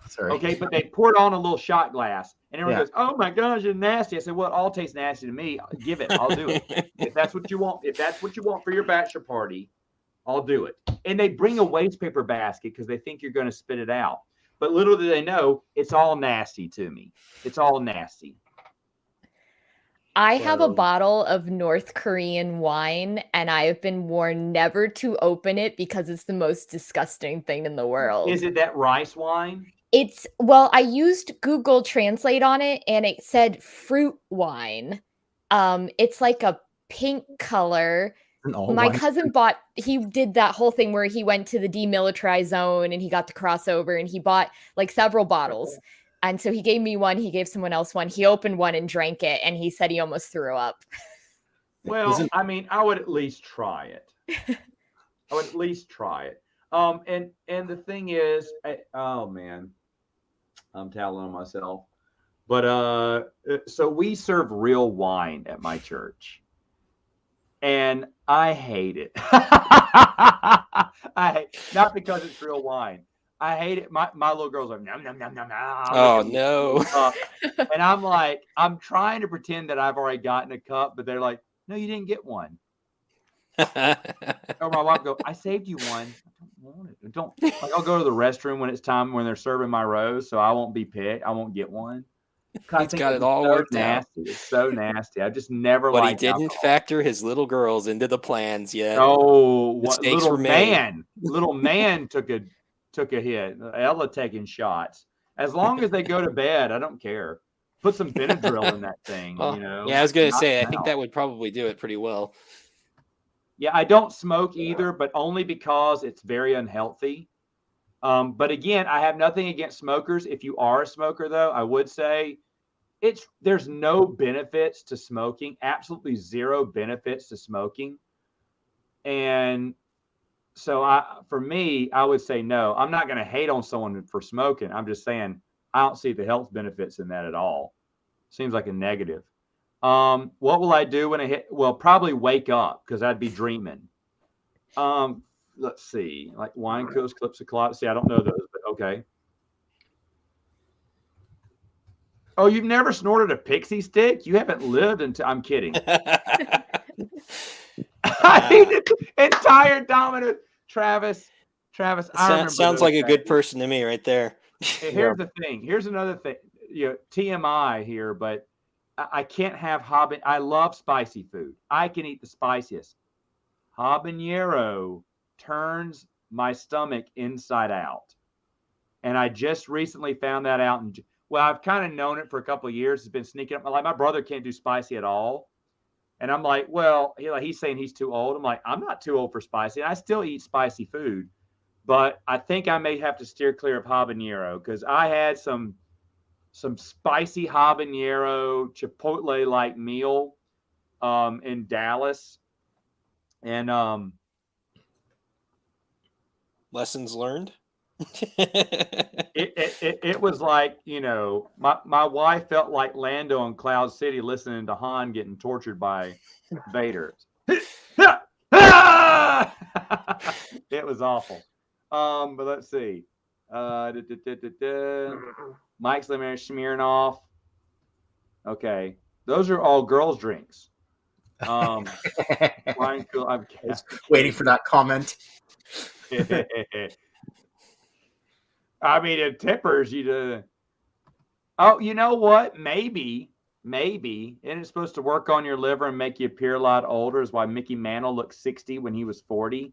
Sorry. Okay, but they poured on a little shot glass, and everyone goes, "Oh my gosh, it's nasty." I said, "Well, it all tastes nasty to me. Give it. I'll do it. If that's what you want for your bachelor party, I'll do it." And they bring a waste paper basket because they think you're going to spit it out. But little do they know, it's all nasty to me. It's all nasty. I have a bottle of North Korean wine, and I have been warned never to open it because it's the most disgusting thing in the world. Is it that rice wine? I used Google Translate on it, and it said fruit wine. It's like a pink color. My cousin he did that whole thing where he went to the demilitarized zone and he got to cross over and he bought like several bottles. And so he gave me one, he gave someone else one. He opened one and drank it, and he said he almost threw up. Well, I mean, I would at least try it. And the thing is, oh man, I'm telling on myself. But so we serve real wine at my church, and I hate it. Not because it's real wine. I hate it. My little girl's like, nom, nom, nom, nom, nom. Oh, no. And I'm like, I'm trying to pretend that I've already gotten a cup, but they're like, no, you didn't get one. Or my wife go, I saved you one. I don't want it. I'll go to the restroom when it's time when they're serving my rose, so I won't be picked. I won't get one. He's got it all worked out. It's so nasty. I just never liked liked alcohol. But he didn't factor his little girls into the plans yet. Oh, mistakes were made. Little man took a hit. Ella taking shots. As long as they go to bed, I don't care. Put some Benadryl in that thing, Yeah, I was going to say, I think that would probably do it pretty well. Yeah, I don't smoke either, but only because it's very unhealthy. But again, I have nothing against smokers. If you are a smoker, though, I would say there's no benefits to smoking, absolutely zero benefits to smoking. And so for me, I would say no. I'm not going to hate on someone for smoking. I'm just saying I don't see the health benefits in that at all. Seems like a negative. What will I do when I hit? Well, probably wake up because I'd be dreaming. Let's see, like wine kills, clips of clots. See, I don't know those, but okay. Oh, you've never snorted a pixie stick? You haven't lived until. I'm kidding. I mean, entire Domino's. Travis, I remember. Sounds those like a days. good person to me, right there. Here's the thing. Here's another thing. TMI here, but I can't have habanero. I love spicy food. I can eat the spiciest. Habanero turns my stomach inside out. And I just recently found that out. And well, I've kind of known it for a couple of years. It's been sneaking up. Like my brother can't do spicy at all. And I'm like, well, he's saying he's too old. I'm like, I'm not too old for spicy. And I still eat spicy food. But I think I may have to steer clear of habanero because I had some spicy habanero chipotle like meal in Dallas. And Lessons learned. it was like, my wife felt like Lando in Cloud City listening to Han getting tortured by Vader. It was awful. But let's see. Mike's Lemon Smirnoff. Okay, those are all girls' drinks. I'm waiting for that comment. I mean, at Tippers, oh, you know what? Maybe, and it's supposed to work on your liver and make you appear a lot older. Is why Mickey Mantle looked 60 when he was 40.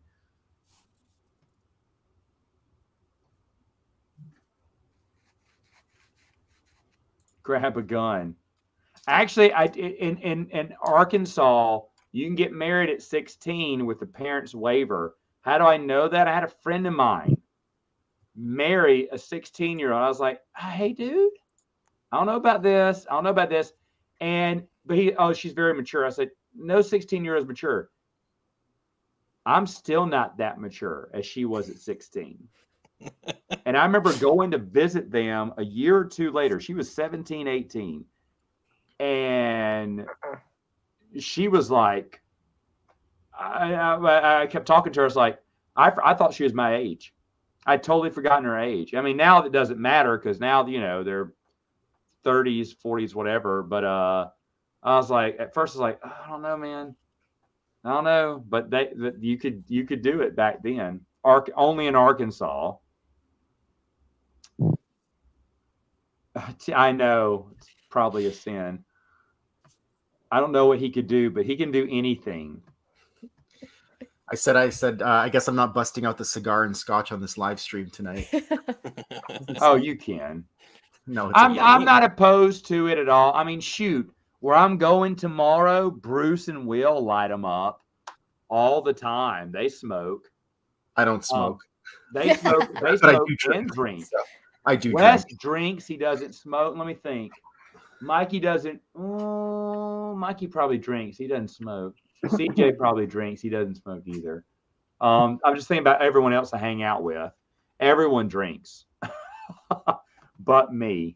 Grab a gun. Actually, in Arkansas, you can get married at 16 with the parents' waiver. How do I know that? I had a friend of mine marry a 16-year-old. I was like, hey, dude, I don't know about this. But she's very mature. I said, no 16-year-old is mature. I'm still not that mature as she was at 16. And I remember going to visit them a year or two later. She was 17, 18. And she was like, I kept talking to her. I was like, I thought she was my age. I'd totally forgotten her age. I mean, now it doesn't matter because now, they're 30s, 40s, whatever. But I was like, at first, I was like, I don't know, man. I don't know. But you could do it back then. Only in Arkansas. I know it's probably a sin. I don't know what he could do, but he can do anything. I said, I guess I'm not busting out the cigar and scotch on this live stream tonight. Oh, you can. No, I'm not opposed to it at all. I mean, shoot, where I'm going tomorrow, Bruce and Will light them up all the time. They smoke. I don't smoke. They smoke. They smoke and drink. So I do. Wes drinks. He doesn't smoke. Let me think. Mikey doesn't. Mikey probably drinks. He doesn't smoke. CJ probably drinks. He doesn't smoke either. I'm just thinking about everyone else I hang out with. Everyone drinks, but me.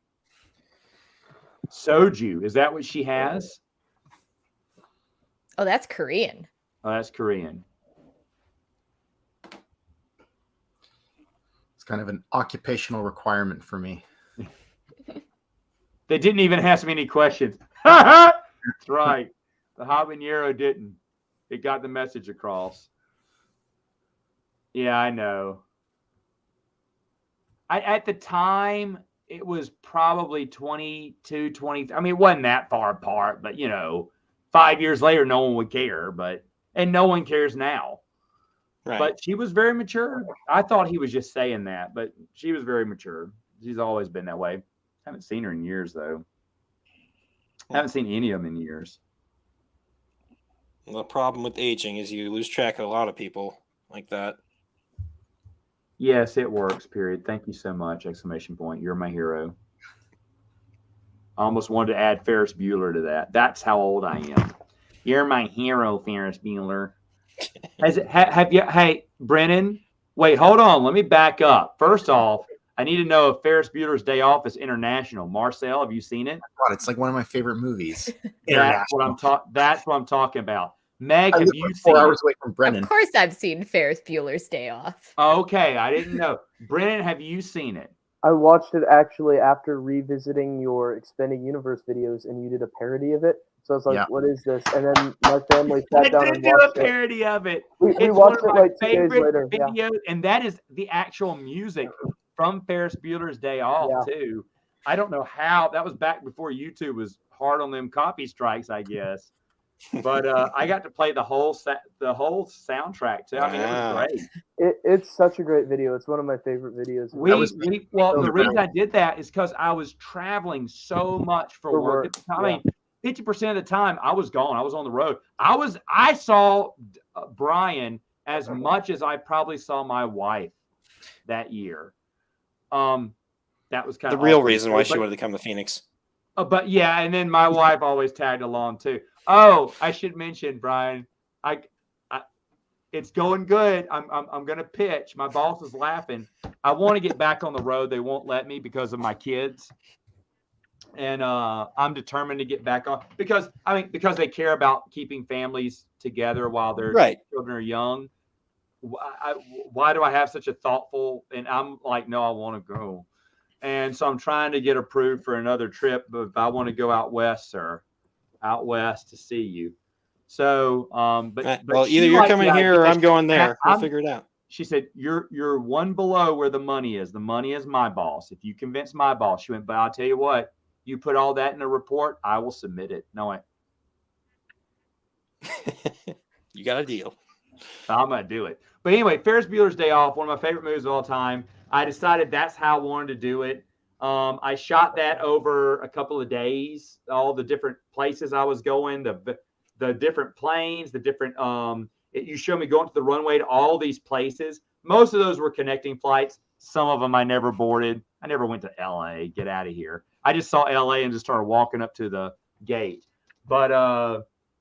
Soju, is that what she has? Oh, that's Korean. Oh, that's Korean. It's kind of an occupational requirement for me. They didn't even ask me any questions. That's right. The habanero didn't. It got the message across. Yeah, I know. At the time, it was probably 22, 20. I mean, it wasn't that far apart, but 5 years later, no one would care. And no one cares now. Right. But she was very mature. I thought he was just saying that, but she was very mature. She's always been that way. Haven't seen her in years, though. Haven't seen any of them in years. The problem with aging is you lose track of a lot of people like that. Yes, it works, period. Thank you so much, exclamation point. You're my hero. I almost wanted to add Ferris Bueller to that. That's how old I am. You're my hero, Ferris Bueller. Hey, Brennan, wait, hold on. Let me back up. First off, I need to know if Ferris Bueller's Day Off is international. Marcel, have you seen it? God, it's like one of my favorite movies. That's what I'm talking about. Meg, have you seen 4 hours away from Brennan? Of course, I've seen Ferris Bueller's Day Off. Okay, I didn't know. Brennan, have you seen it? I watched it actually after revisiting your Expanded Universe videos, and you did a parody of it. So I was like, Yeah. "What is this?" And then my family I sat down did and do a watched it. parody of it. We It's watched one it of my like 2 days favorite later. Yeah. videos, and that is the actual music from Ferris Bueller's Day Off Yeah. too. I don't know how that was back before YouTube was hard on them copy strikes, I guess. But I got to play the whole soundtrack too. I mean, it was Wow. great. It's such a great video. It's one of my favorite videos. Well, so the great. reason I did that is because I was traveling so much for work at the time. I mean, 50% of the time I was gone. I was on the road. I saw Brian as much as I probably saw my wife that year. That was kind The of real awkward, reason why she but, wanted to come to Phoenix. but yeah, and then my wife always tagged along too. Oh, I should mention, Brian, I it's going good. I'm going to pitch. My boss is laughing. I want to get back on the road. They won't let me because of my kids. And I'm determined to get back on because they care about keeping families together while their children are young. Why do I have such a thoughtful? And I'm like, no, I want to go. And so I'm trying to get approved for another trip, but I want to go out west, sir, out west to see you. So, but well, either you're coming here or I'm going there. We'll figure it out. She said, you're one below where the money is. The money is my boss. If you convince my boss, she went, but I'll tell you what, you put all that in a report, I will submit it. No, you got a deal. I'm going to do it. But anyway, Ferris Bueller's Day Off, one of my favorite movies of all time. I decided that's how I wanted to do it. I shot that over a couple of days, all the different places I was going, the different planes, the different you showed me going to the runway to all these places. Most of those were connecting flights. Some of them I never boarded. I never went to LA. Get out of here. I just saw LA and just started walking up to the gate. But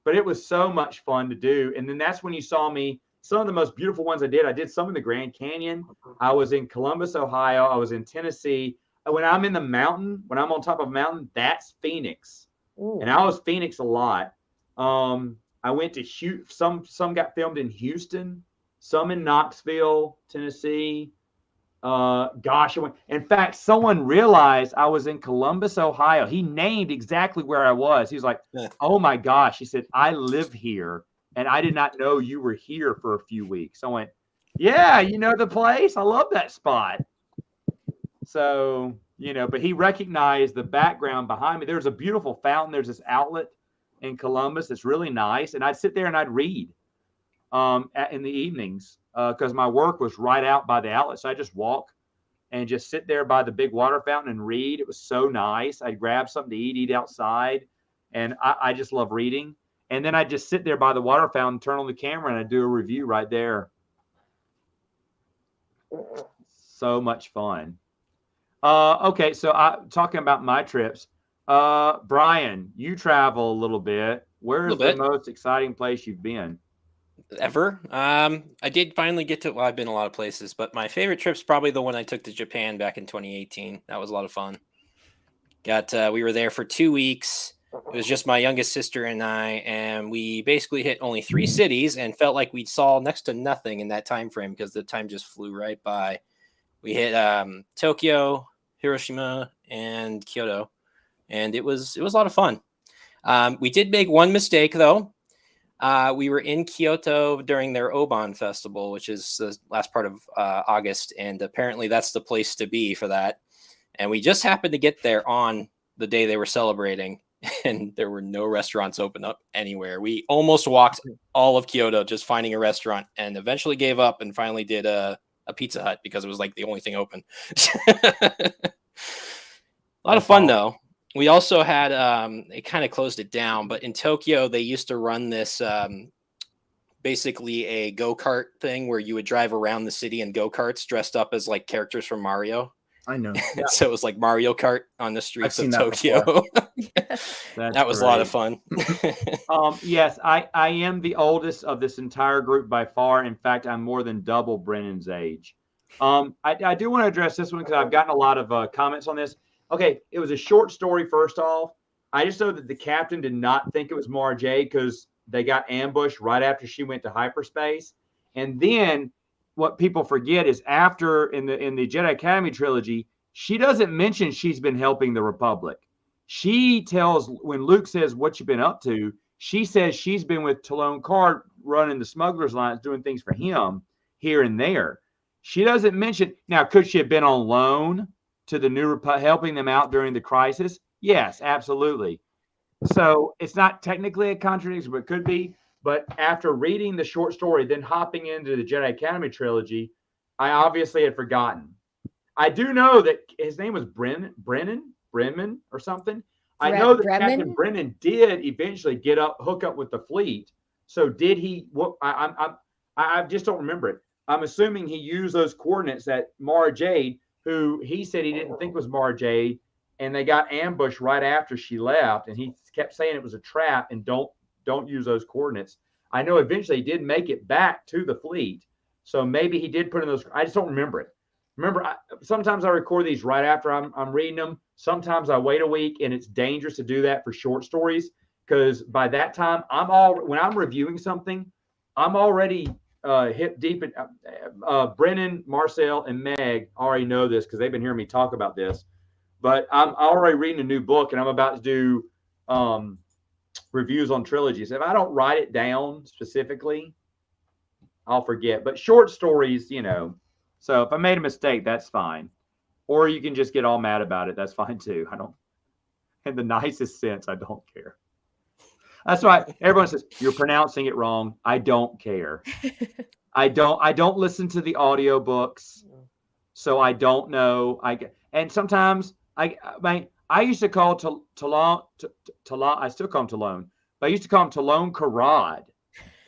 it was so much fun to do. And then that's when you saw me. Some of the most beautiful ones I did some in the Grand Canyon. I was in Columbus, Ohio. I was in Tennessee. When I'm in the mountain, when I'm on top of a mountain, that's Phoenix. Ooh. And I was Phoenix a lot. I went to some got filmed in Houston, some in Knoxville, Tennessee. In fact, someone realized I was in Columbus, Ohio. He named exactly where I was. He was like, oh my gosh. He said, I live here and I did not know you were here for a few weeks. I went, yeah, you know the place? I love that spot. So, but he recognized the background behind me. There's a beautiful fountain. There's this outlet in Columbus. It's really nice. And I'd sit there and I'd read in the evenings because my work was right out by the outlet. So I just walk and just sit there by the big water fountain and read. It was so nice. I'd grab something to eat outside. And I just love reading. And then I'd just sit there by the water fountain, turn on the camera, and I'd do a review right there. So much fun. Okay, so talking about my trips. Brian, you travel a little bit. Where's the most exciting place you've been? Ever? I did finally get to. Well, I've been a lot of places, but my favorite trip's probably the one I took to Japan back in 2018. That was a lot of fun. We were there for 2 weeks. It was just my youngest sister and I, and we basically hit only 3 cities and felt like we saw next to nothing in that time frame because the time just flew right by. We hit Tokyo, Hiroshima, and Kyoto, and it was a lot of fun. We did make one mistake though. We were in Kyoto during their Oban festival, which is the last part of August, and apparently that's the place to be for that. And we just happened to get there on the day they were celebrating, and there were no restaurants open up anywhere. We almost walked all of Kyoto just finding a restaurant, and eventually gave up and finally did a Pizza Hut because it was like the only thing open. A lot of fun though. We also had it kind of closed it down, but in Tokyo they used to run this basically a go-kart thing where you would drive around the city in go-karts dressed up as like characters from Mario. I know. Yeah. So it was like Mario Kart on the streets of Tokyo. That was great. A lot of fun. Yes, I am the oldest of this entire group by far. In fact, I'm more than double Brennan's age. I do want to address this one because I've gotten a lot of comments on this. Okay, it was a short story first off. I just know that the captain did not think it was Mara Jade because they got ambushed right after she went to hyperspace. And then what people forget is after in the Jedi Academy trilogy, she doesn't mention she's been helping the Republic. She tells, when Luke says, what you been up to, she says she's been with Talon Card running the smugglers lines, doing things for him here and there. She doesn't mention, now, could she have been on loan to the New Republic, helping them out during the crisis? Yes, absolutely. So it's not technically a contradiction, but it could be. But after reading the short story, then hopping into the Jedi Academy trilogy, I obviously had forgotten. I do know that his name was Brennan or something. I know that Captain Brennan did eventually hook up with the fleet. So did he? What? I just don't remember it. I'm assuming he used those coordinates that Mara Jade, who he said he didn't think was Mara Jade, and they got ambushed right after she left, and he kept saying it was a trap and don't use those coordinates. I know eventually he did make it back to the fleet, so maybe he did put in those. I just don't remember it. Remember, sometimes I record these right after I'm reading them. Sometimes I wait a week, and it's dangerous to do that for short stories because by that time when I'm reviewing something, I'm already hip deep in. Brennan, Marcel, and Meg already know this because they've been hearing me talk about this. But I'm already reading a new book, and I'm about to do reviews on trilogies. If I don't write it down specifically, I'll forget. But short stories, So if I made a mistake, that's fine. Or you can just get all mad about it. That's fine too. In the nicest sense, I don't care. That's why everyone says you're pronouncing it wrong. I don't care. I don't listen to the audio books, so I don't know. And sometimes I used to call Talon. I still call him Talon, but I used to call him Talon Karad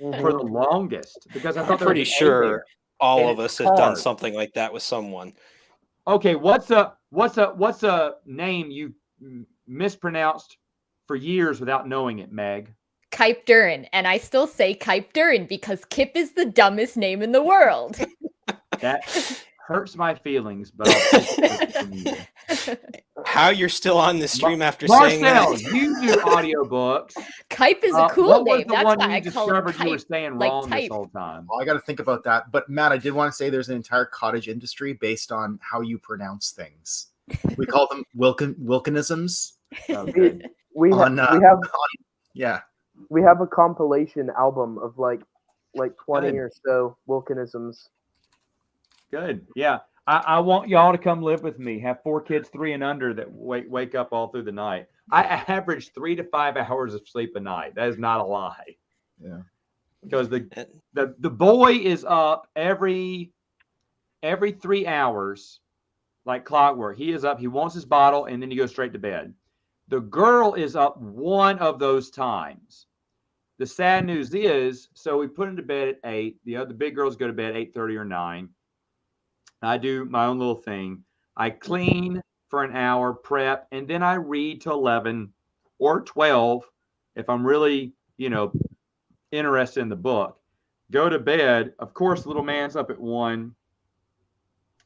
for the longest because I thought I'm pretty sure all of us have done something like that with someone. Okay, what's a name you mispronounced for years without knowing it, Meg? Kype Durin, and I still say Kype Durin because Kip is the dumbest name in the world. That hurts my feelings, but I'll take it from you. How you're still on the stream after saying that? Marcel, you do audiobooks. Kype is a cool name. That's why I discovered you were saying wrong this whole time. Well, I got to think about that. But Matt, I did want to say there's an entire cottage industry based on how you pronounce things. We call them Wilkinisms. Okay. We have a compilation album of like 20 or so Wilkinisms. Good. Yeah. I want y'all to come live with me. Have 4 kids, 3 and under that wake up all through the night. I average 3 to 5 hours of sleep a night. That is not a lie. Yeah. Because the boy is up every 3 hours, like clockwork. He is up. He wants his bottle, and then he goes straight to bed. The girl is up one of those times. The sad news is, so we put him to bed at 8. The other big girls go to bed at 8:30 or 9. I do my own little thing. I clean for an hour, prep, and then I read till 11 or 12 if I'm really, interested in the book. Go to bed. Of course, the little man's up at 1,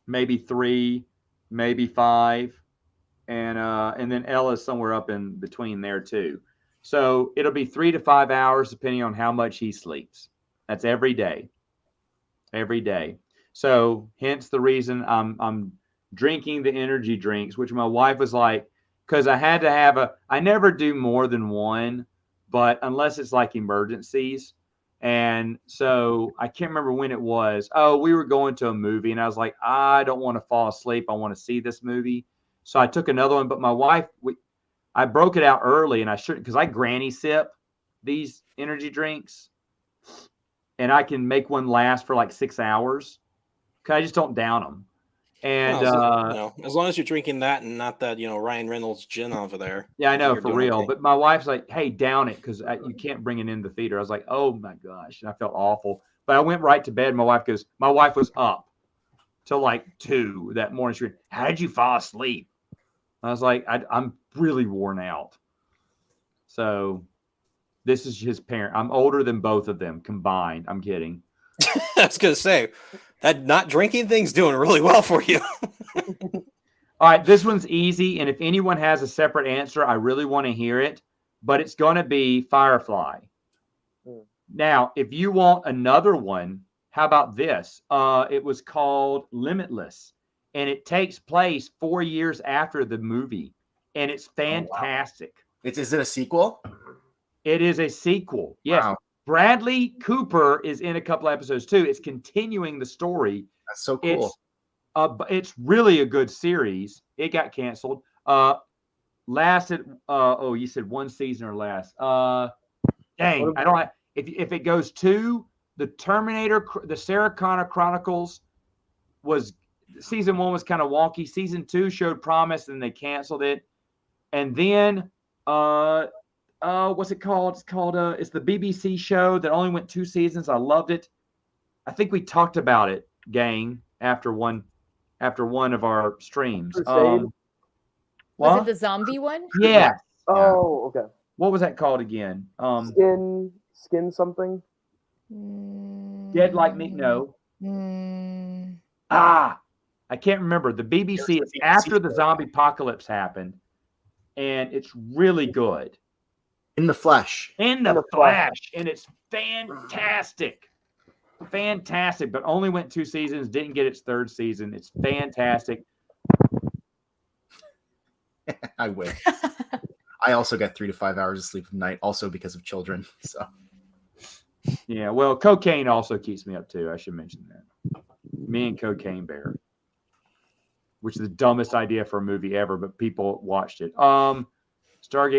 maybe 3, maybe 5, and then Ella's somewhere up in between there too. So it'll be 3 to 5 hours depending on how much he sleeps. That's every day. Every day. So hence the reason I'm drinking the energy drinks, which my wife was like, because I had to I never do more than one, but unless it's like emergencies. And so I can't remember when it was. Oh, we were going to a movie and I was like, I don't want to fall asleep. I want to see this movie. So I took another one, but my wife, I broke it out early and I shouldn't, because I granny sip these energy drinks and I can make one last for like 6 hours. I just don't down them. And as long as you're drinking that and not that, Ryan Reynolds gin over there. Yeah, I know, for real. Okay. But my wife's like, hey, down it, because you can't bring it in the theater. I was like, oh my gosh. And I felt awful. But I went right to bed. My wife was up till like 2 that morning. She went, how did you fall asleep? I was like, I'm really worn out. So this is his parent. I'm older than both of them combined. I'm kidding. I was going to say, that not drinking thing's doing really well for you. All right, this one's easy, and if anyone has a separate answer, I really want to hear it, but it's going to be Firefly. Now, if you want another one, how about this? It was called Limitless, and it takes place 4 years after the movie, and it's fantastic. Is it a sequel? It is a sequel. Yes. Wow. Bradley Cooper is in a couple episodes too. It's continuing the story. That's so cool. It's really a good series. It got canceled. Lasted. You said 1 season or less. Dang, I don't. If it goes to the Terminator, the Sarah Connor Chronicles was season 1 was kind of wonky. Season 2 showed promise, and they canceled it. And then what's it called? It's called it's the BBC show that only went 2 seasons. I loved it. I think we talked about it, gang, after one of our streams. Was it the zombie one? Yeah. Oh, okay. What was that called again? Skin something. Dead Like Me? No. I can't remember. The BBC. It's after the zombie apocalypse happened, and it's really good. In the Flesh. In the Flesh, and it's fantastic. Fantastic, but only went 2 seasons. Didn't get its 3rd season. It's fantastic. I wish. I also get 3 to 5 hours of sleep a night, also because of children. So. Yeah, well, cocaine also keeps me up too. I should mention that. Me and Cocaine Bear, which is the dumbest idea for a movie ever, but people watched it. Stargate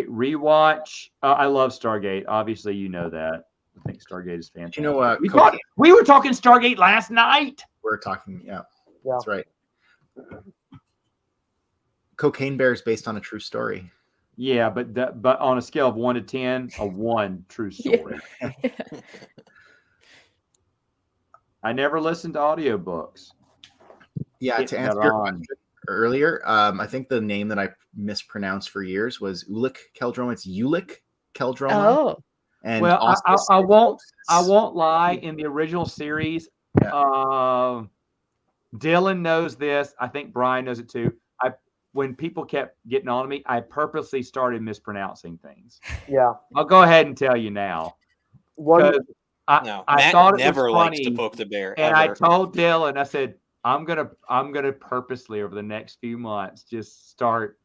rewatch. I love Stargate. Obviously, you know that. I think Stargate is fantastic. You know what? We were talking Stargate last night. We're talking, yeah. That's right. Cocaine Bear is based on a true story. Yeah, but on a scale of 1 to 10, a 1 true story. Yeah. I never listened to audiobooks. Yeah, to answer your question earlier, I think the name that I mispronounced for years was Ulick Keldroma. It's Ulick Keldroma. Oh. And well, I won't lie. In the original series, Dylan knows this. I think Brian knows it too. When people kept getting on to me, I purposely started mispronouncing things. Yeah. I'll go ahead and tell you now. I thought it never was likes funny, to poke the bear. And ever. I told Dylan, I said, I'm gonna purposely over the next few months just start.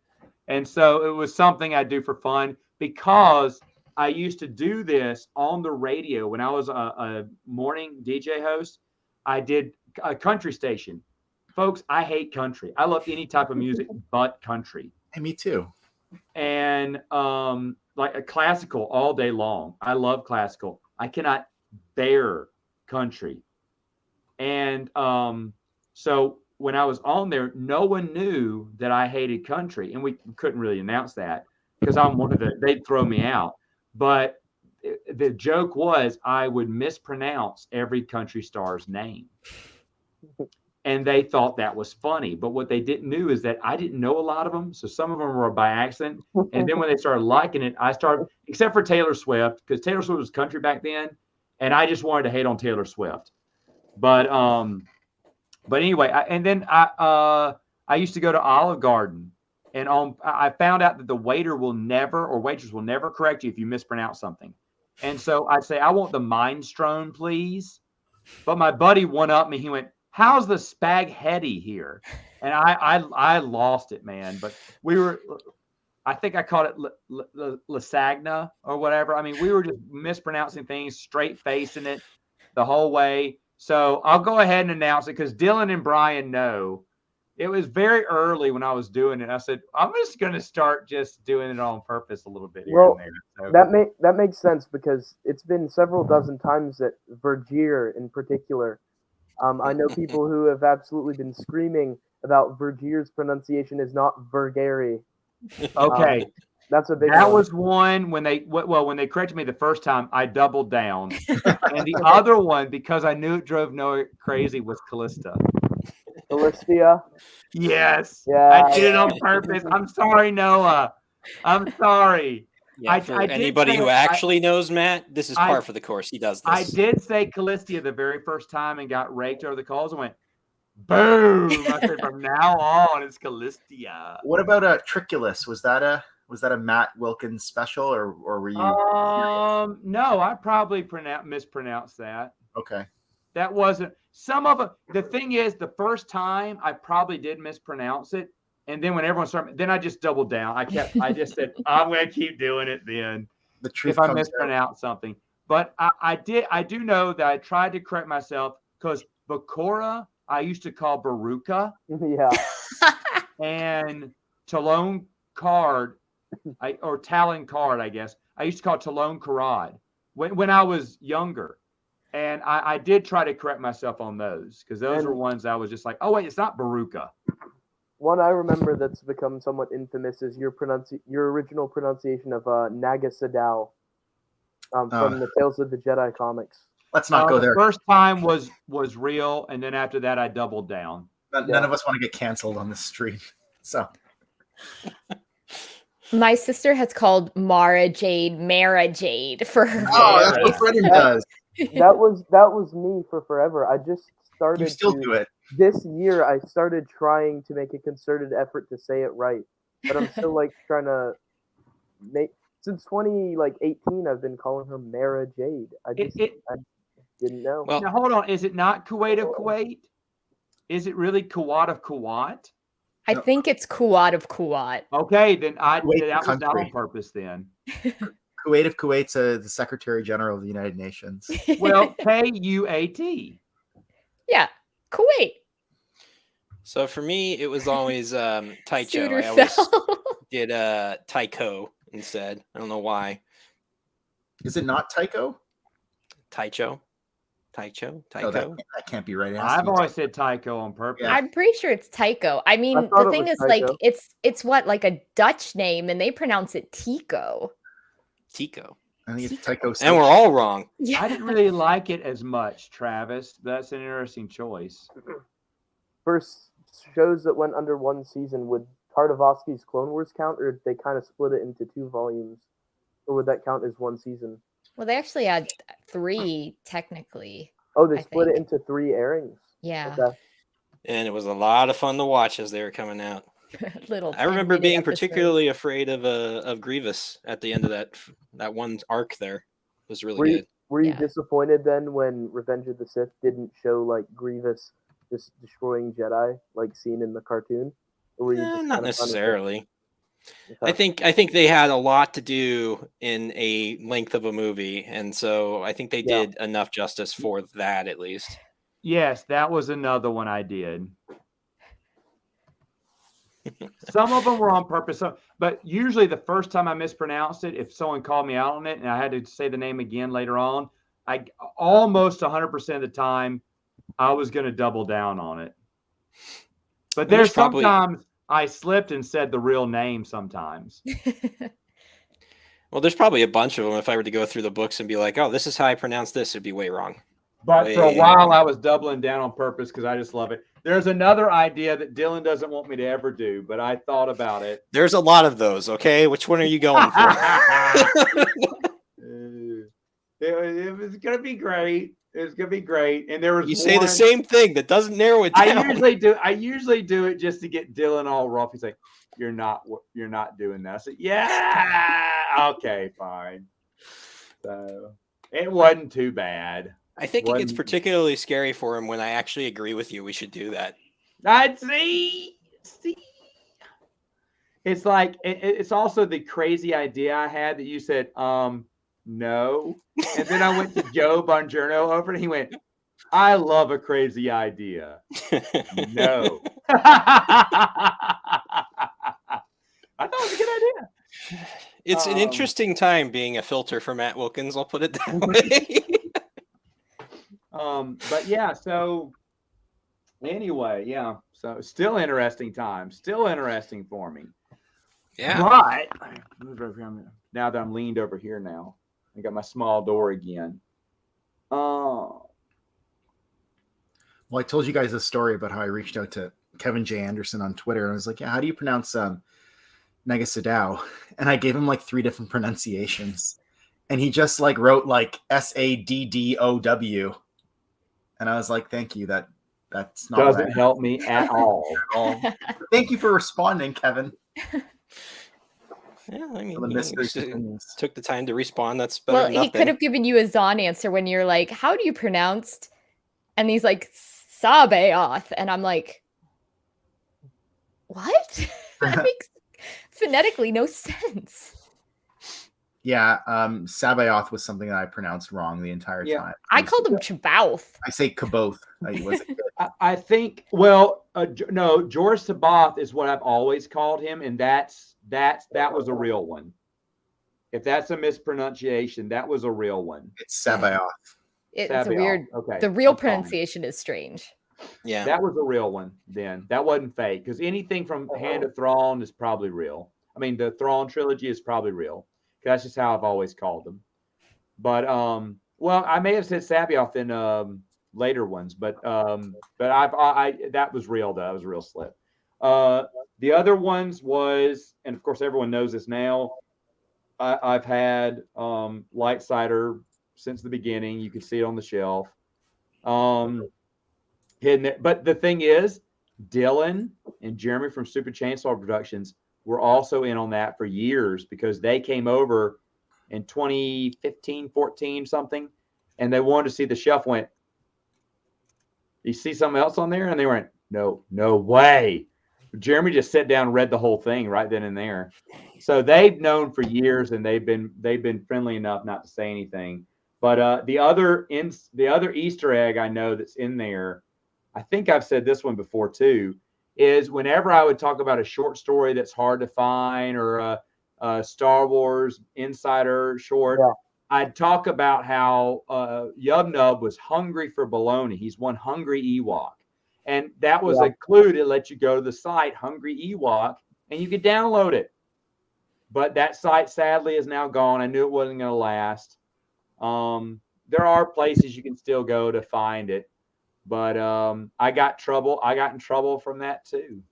And so it was something I do for fun because I used to do this on the radio when I was a morning DJ host. I did a country station. Folks, I hate country. I love any type of music but country. Hey, me too. And like a classical all day long. I love classical. I cannot bear country. And so when I was on there, no one knew that I hated country. And we couldn't really announce that because I'm one of they'd throw me out. But the joke was I would mispronounce every country star's name. And they thought that was funny. But what they didn't know is that I didn't know a lot of them. So some of them were by accident. And then when they started liking it, I started, except for Taylor Swift, because Taylor Swift was country back then. And I just wanted to hate on Taylor Swift. But anyway, I used to go to Olive Garden. And I found out that the waiter will never, or waitress will never correct you if you mispronounce something. And so I'd say, I want the Minestrone, please. But my buddy went up me. He went, how's the spaghetti here? And I lost it, man. But I think I called it lasagna or whatever. I mean, we were just mispronouncing things, straight facing it the whole way. So I'll go ahead and announce it because Dylan and Brian know. It was very early when I was doing it. I said, I'm just going to start just doing it on purpose a little bit here and there. So, that makes sense because it's been several dozen times that Vergier in particular. I know people who have absolutely been screaming about Vergier's pronunciation is not Vergary. Okay. That's a big That one. was one when they corrected me the first time, I doubled down. And the other one, because I knew it drove Noah crazy, was Callista. Callistia? Yes. Yeah. I did it on purpose. I'm sorry, Noah. I'm sorry. Yeah, for anybody who actually knows Matt, this is par for the course. He does this. I did say Callistia the very first time and got raked over the calls and went, boom. I said, from now on, it's Callistia. What about Triculus? Was that a Matt Wilkins special, or were you? No, I probably mispronounced that. Okay. That wasn't some of it. The thing is, the first time I probably did mispronounce it. And then when everyone started, then I just doubled down. I just said, I'm going to keep doing it then. The truth If I comes out. mispronounce something. But I do know that I tried to correct myself because Bakura, I used to call Baruka. Yeah. And Talon Card, or Talon Card, I guess. I used to call it Talon Karad when I was younger. And I did try to correct myself on those because those were ones I was just like, oh, wait, it's not Baruka. One I remember that's become somewhat infamous is your original pronunciation of Naga Sadao from the Tales of the Jedi comics. Let's not go there. The first time was real, and then after that, I doubled down. None of us want to get canceled on the stream. So My sister has called Mara Jade Mara Jade for her. oh, that's what Brendan does. That was me for forever. I just started. You still do it. This year, I started trying to make a concerted effort to say it right, but I'm still like trying to make. Since 2018, I've been calling her Mara Jade. I didn't know. Well, now hold on. Is it not Kuwait of Kuwait? Is it really Kuwait of Kuwait? I think it's Kuwait of Kuwait. Okay, then that was country. not on purpose then. Kuwait of Kuwait's the Secretary General of the United Nations. Well, KUAT. Yeah, Kuwait. So for me, it was always Taicho. Suitor I always fell. did Taiko instead. I don't know why. Is it not Tycho? Taicho. No, Taiko. that can't be right. It has to I've be always said Tycho on purpose. Yeah. I'm pretty sure it's Tycho. I mean, I thought the it thing was is, like, Tycho. it's what, like a Dutch name, and they pronounce it Tico. Tico. I think it's Tycho. And we're all wrong. Yeah. I didn't really like it as much, Travis. That's an interesting choice. First shows that went under one season, would Tartakovsky's Clone Wars count, or did they kind of split it into 2 volumes? Or would that count as one season? Well, they actually had 3 technically. Oh, they I split it think. into 3 airings. Yeah, Okay. And it was a lot of fun to watch as they were coming out. little. I remember 10-minute being episodes. particularly afraid of Grievous at the end of that one arc there. It was really Were you, good. were you Yeah. disappointed then when Revenge of the Sith didn't show like Grievous just destroying Jedi like seen in the cartoon? Or were you just Not kinda necessarily. Okay. I think they had a lot to do in a length of a movie, and so I think they Yeah. did enough justice for that at least. Yes, that was another one I did. Some of them were on purpose, but usually the first time I mispronounced it, if someone called me out on it and I had to say the name again later on, I almost 100% of the time I was going to double down on it. But Well, there's probably- sometimes I slipped and said the real name sometimes. Well, there's probably a bunch of them. If I were to go through the books and be like, "Oh, this is how I pronounce this," it'd be way wrong. But for a Way while, wrong. I was doubling down on purpose because I just love it. There's another idea that Dylan doesn't want me to ever do, but I thought about it. There's a lot of those. Okay, which one are you going for? It was gonna be great. It was gonna be great. And there was You say the one- same thing. That doesn't narrow it down. I usually do it just to get Dylan all rough. He's like, "You're not doing that." I said, "Yeah, okay, fine." So it wasn't too bad. I think it gets One- particularly scary for him when I actually agree with you. We should do that. I'd see. It's like it's also the crazy idea I had that you said, no. And then I went to Joe Bongiorno over and he went, "I love a crazy idea." No. I thought it was a good idea. It's an interesting time being a filter for Matt Wilkins. I'll put it that way. But yeah, so anyway, yeah. So still interesting time. Still interesting for me. Yeah. But now that I'm leaned over here now, I got my small door again. Well, I told you guys a story about how I reached out to Kevin J. Anderson on Twitter, and I was like, "Yeah, how do you pronounce Naga Sadao?" And I gave him like 3 different pronunciations, and he just like wrote like SADDOW, and I was like, "Thank you. That's not Doesn't right help me at all. at all." Thank you for responding, Kevin. Yeah, I mean, The you mystery just continues. took the time to respond. That's better Well, than he nothing. could have given you a Zahn answer when you're like, "How do you pronounce And he's like, Sabaoth. And I'm like, what? That makes phonetically no sense. Yeah, Sabaoth was something that I pronounced wrong the entire time. I called him Chaboth. I say Kaboth. I think, well, no, George Sabaoth is what I've always called him, and that was a real one. If that's a mispronunciation, that was a real one. It's Sabaoth. It's Sabaoth. a weird. Okay, the real that's fine. pronunciation is strange. Yeah, That was a real one. Then that wasn't fake, because anything from Hand of Thrawn is probably real. I mean, the Thrawn trilogy is probably real. That's just how I've always called them. But well, I may have said Sabaoth in later ones, but I that was real though. That was a real slip. The other ones was, and of course everyone knows this now. I've had light cider since the beginning. You can see it on the shelf. Hidden it. But the thing is, Dylan and Jeremy from Super Chainsaw Productions were also in on that for years, because they came over in 2015, 14, something, and they wanted to see the shelf. Went, you see something else on there? And they went, no way. Jeremy just sat down and read the whole thing right then and there. So they've known for years, and they've been friendly enough not to say anything. But the other Easter egg I know that's in there, I think I've said this one before too, is whenever I would talk about a short story that's hard to find, or a Star Wars Insider short, I'd talk about how Yub Nub was hungry for bologna. He's one hungry Ewok. And that was a clue to let you go to the site, Hungry Ewok, and you could download it. But that site sadly is now gone. I knew it wasn't going to last. There are places you can still go to find it. But I got in trouble from that too.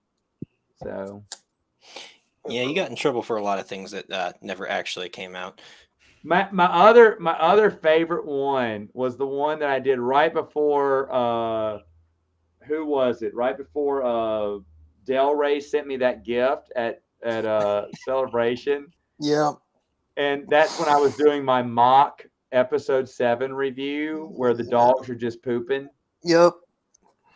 So yeah, you got in trouble for a lot of things that never actually came out. My other favorite one was the one that I did right before. Who was it? Right before Del Rey sent me that gift at Celebration. Yeah, and that's when I was doing my mock episode 7 review, where the dogs are just pooping. Yep.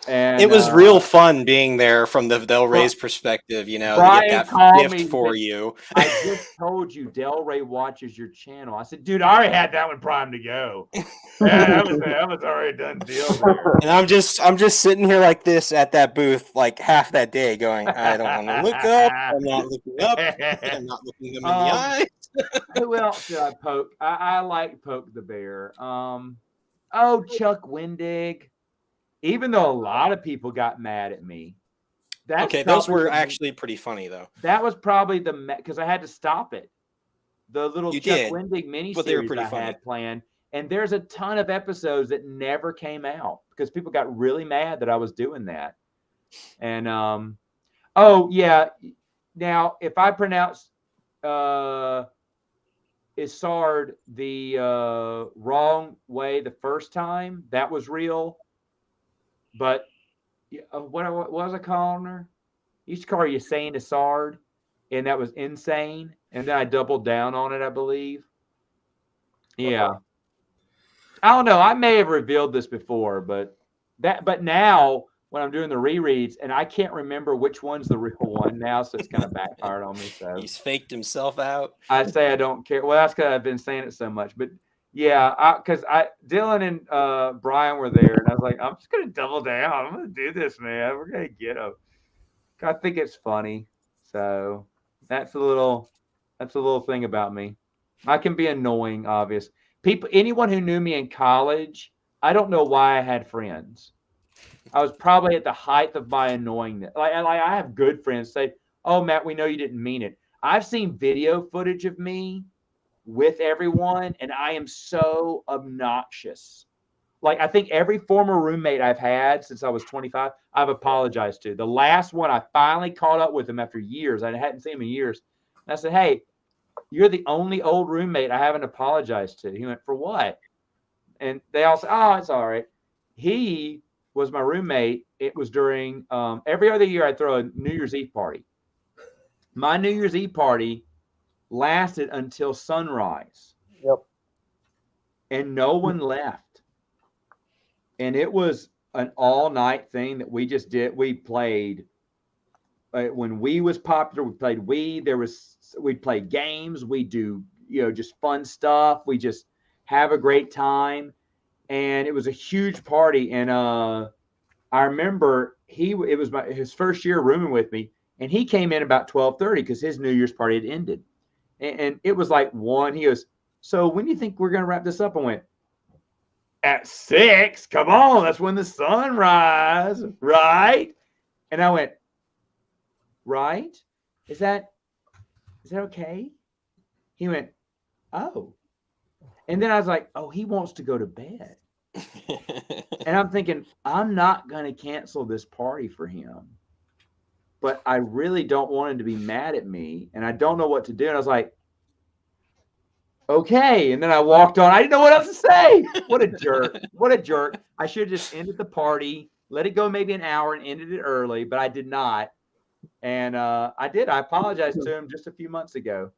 And it was real fun being there from the Del Rey's perspective, you know, to get that gift for you. I just told you Del Rey watches your channel. I said, dude, I already had that one primed to go. Yeah, that was already done deal there. And I'm just sitting here like this at that booth like half that day going, I don't want to look up. I'm not looking up. I'm not looking them in the eyes. Who else did I poke? I like Poke the Bear. Chuck Wendig. Even though a lot of people got mad at me. Those were actually pretty funny, though. That was probably because I had to stop it. The little Chuck Wendig miniseries I had planned. And there's a ton of episodes that never came out because people got really mad that I was doing that. And, yeah. Now, if I pronounce Isard the wrong way the first time, that was real. But what was I calling her? I used to call her Yassine Isard, and that was insane. And then I doubled down on it, I believe. Yeah. I don't know. I may have revealed this before, but now when I'm doing the rereads, and I can't remember which one's the real one now, so it's kind of backfired on me. So he's faked himself out. I say I don't care. Well, that's because I've been saying it so much, but. Yeah, because Dylan and Brian were there, and I was like, I'm just gonna double down. I'm gonna do this, man. We're gonna get them. I think it's funny, so that's a little thing about me. I can be annoying, obvious. Anyone who knew me in college, I don't know why I had friends. I was probably at the height of my annoyingness. Like I have good friends say, "Oh, Matt, we know you didn't mean it." I've seen video footage of me with everyone, and I am so obnoxious. Like, I think every former roommate I've had since I was 25, I've apologized to. The last one, I finally caught up with him after years. I hadn't seen him in years. And I said, hey, you're the only old roommate I haven't apologized to. He went, for what? And they all said, oh, it's all right. He was my roommate. It was during, every other year I'd throw a New Year's Eve party. My New Year's Eve party lasted until sunrise. Yep. And no one left. And it was an all-night thing that we just did. We played when Wii was popular. We played Wii. We'd play games. We do just fun stuff. We just have a great time, and it was a huge party. And I remember it was his first year rooming with me, and he came in about 12:30 because his New Year's party had ended, and it was like 1. He goes, "So when do you think we're gonna wrap this up?" I went, "At 6. Come on, that's when the sun rises, right?" And I went, "Right? Is that okay?" He went, "Oh." And then I was like, "Oh, he wants to go to bed." And I'm thinking, I'm not going to cancel this party for him, but I really don't want him to be mad at me, and I don't know what to do. And I was like, okay. And then I walked on. I didn't know what else to say. What a jerk. What a jerk. I should have just ended the party, let it go maybe an hour and ended it early, but I did not. And I did. I apologized to him just a few months ago.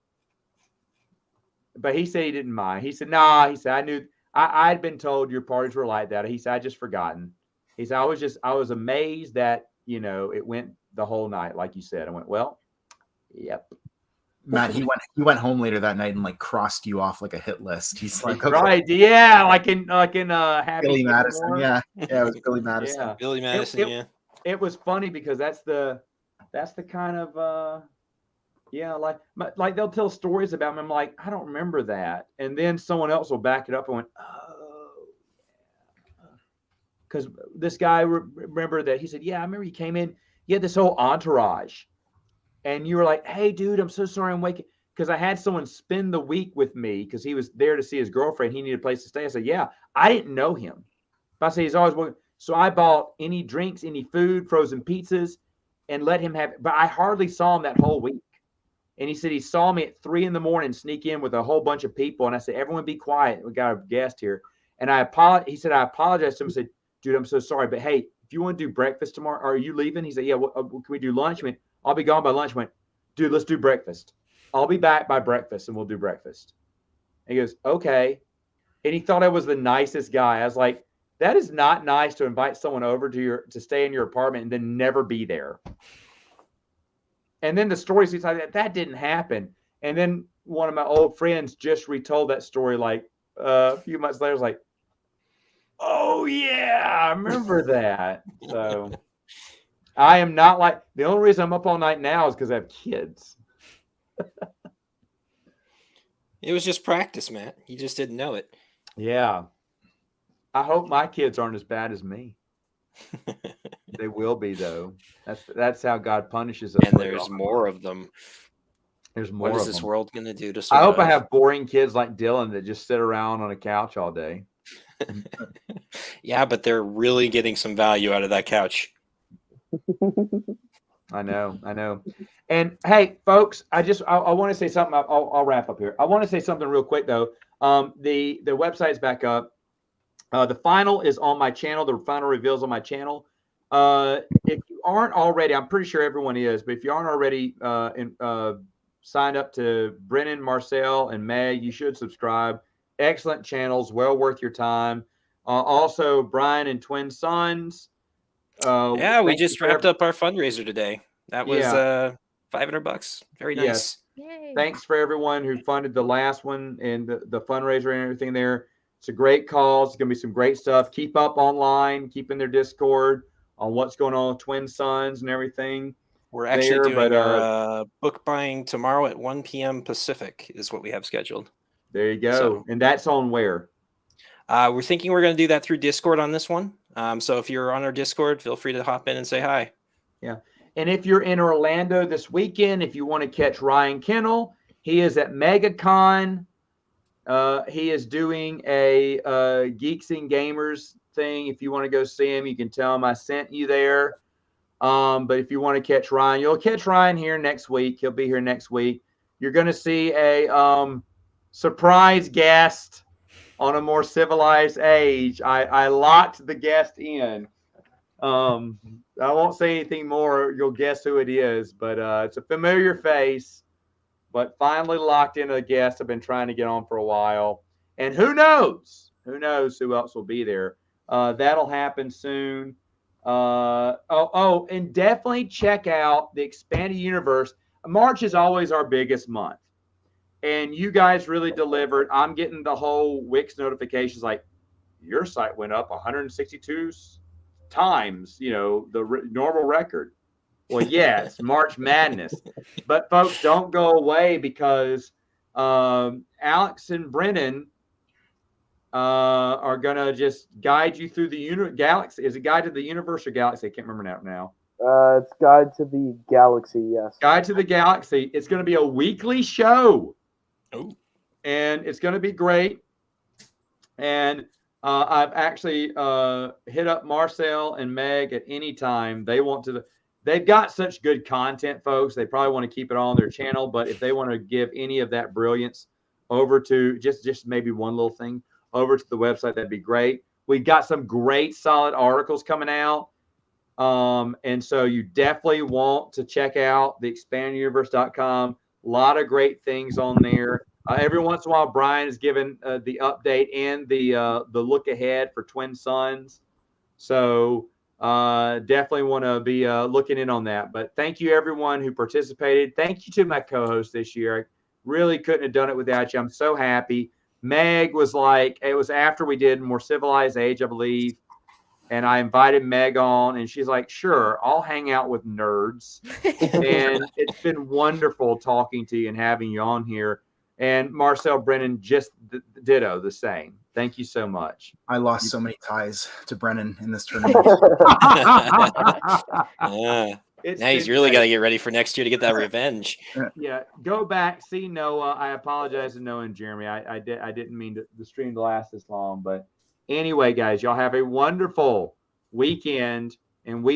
But he said he didn't mind. He said, nah, he said, I knew I'd been told your parties were like that. He said, I just forgotten. He said, I was amazed that, it went the whole night, like you said. I went, well, yep. Matt, he went home later that night and like crossed you off like a hit list. He's like, okay. Right, yeah, like in Happy Billy Madison, yeah, it was Billy Madison. Yeah. Billy Madison, It was funny because that's the kind of like they'll tell stories about me. I'm like, I don't remember that, and then someone else will back it up and went, oh, because this guy remember that he said, yeah, I remember you came in, you had this whole entourage. And you were like, hey, dude, I'm so sorry I'm waking. Because I had someone spend the week with me because he was there to see his girlfriend. He needed a place to stay. I said, yeah, I didn't know him. But I said, he's always working. So I bought any drinks, any food, frozen pizzas, and let him have it. But I hardly saw him that whole week. And he said he saw me at 3 a.m. sneak in with a whole bunch of people. And I said, everyone be quiet. We got a guest here. And he said, I apologized to him. I said, dude, I'm so sorry. But hey, if you want to do breakfast tomorrow, are you leaving? He said, yeah, can we do lunch? I went, I'll be gone by lunch. I went, dude, let's do breakfast. I'll be back by breakfast and we'll do breakfast. And he goes, okay. And he thought I was the nicest guy. I was like, that is not nice to invite someone over to stay in your apartment and then never be there. And then the story seems like that didn't happen. And then one of my old friends just retold that story like a few months later. I was like, oh yeah, I remember that. So I am not like, the only reason I'm up all night now is because I have kids. It was just practice, Matt. You just didn't know it. Yeah. I hope my kids aren't as bad as me. They will be, though. That's how God punishes us. And there's more of them. There's more. What is this world going to do to survive? I hope I have boring kids like Dylan that just sit around on a couch all day. Yeah, but they're really getting some value out of that couch. I know. And hey, folks, I want to say something. I'll wrap up here. I want to say something real quick though. The website's back up. The final is on my channel. The final reveals on my channel. If you aren't already, I'm pretty sure everyone is, but if you aren't already signed up to Brennan, Marcel, and Meg, you should subscribe. Excellent channels, well worth your time. Also, Brian and Twin Sons. Yeah, we just wrapped up our fundraiser today. That was $500. Very nice. Yay. Thanks for everyone who funded the last one and the fundraiser and everything there. It's a great cause. It's going to be some great stuff. Keep up online, keep in their Discord on what's going on with Twin Sons and everything. We're actually doing our book buying tomorrow at 1 p.m. Pacific is what we have scheduled. There you go. So, and that's on where? We're thinking we're going to do that through Discord on this one. So if you're on our Discord, feel free to hop in and say hi. Yeah. And if you're in Orlando this weekend, if you want to catch Ryan Kennel, he is at MegaCon. He is doing a Geeks and Gamers thing. If you want to go see him, you can tell him I sent you there. But if you want to catch Ryan, you'll catch Ryan here next week. He'll be here next week. You're going to see a surprise guest on a more civilized age. I locked the guest in. I won't say anything more. You'll guess who it is, but it's a familiar face. But finally locked in a guest I've been trying to get on for a while. And who knows? Who knows who else will be there? That'll happen soon. And definitely check out the Expanded Universe. March is always our biggest month. And you guys really delivered. I'm getting the whole Wix notifications like, your site went up 162 times, the normal record. Well, yeah, it's March Madness. But folks, don't go away because Alex and Brennan are going to just guide you through the galaxy. Is it Guide to the Universe or Galaxy? I can't remember that now. It's Guide to the Galaxy, yes. Guide to the Galaxy. It's going to be a weekly show. Oh. And it's going to be great. And I've actually hit up Marcel and Meg at any time. They've got such good content, folks. They probably want to keep it all on their channel. But if they want to give any of that brilliance over to just maybe one little thing over to the website, that'd be great. We've got some great solid articles coming out. And so you definitely want to check out the expandeduniverse.com. A lot of great things on there. Every once in a while, Brian is giving the update and the look ahead for Twin Suns. So definitely want to be looking in on that. But thank you, everyone who participated. Thank you to my co-host this year. I really couldn't have done it without you. I'm so happy. Meg was it was after we did More Civilized Age, I believe. And I invited Meg on, and she's like, sure, I'll hang out with nerds. And it's been wonderful talking to you and having you on here. And Marcel Brennan, just ditto, the same. Thank you so much. I lost so many ties to Brennan in this tournament. Now he's really got to get ready for next year to get that revenge. Yeah, go back, see Noah. I apologize to Noah and Jeremy. I didn't mean the stream to last this long, but anyway, guys, y'all have a wonderful weekend, and we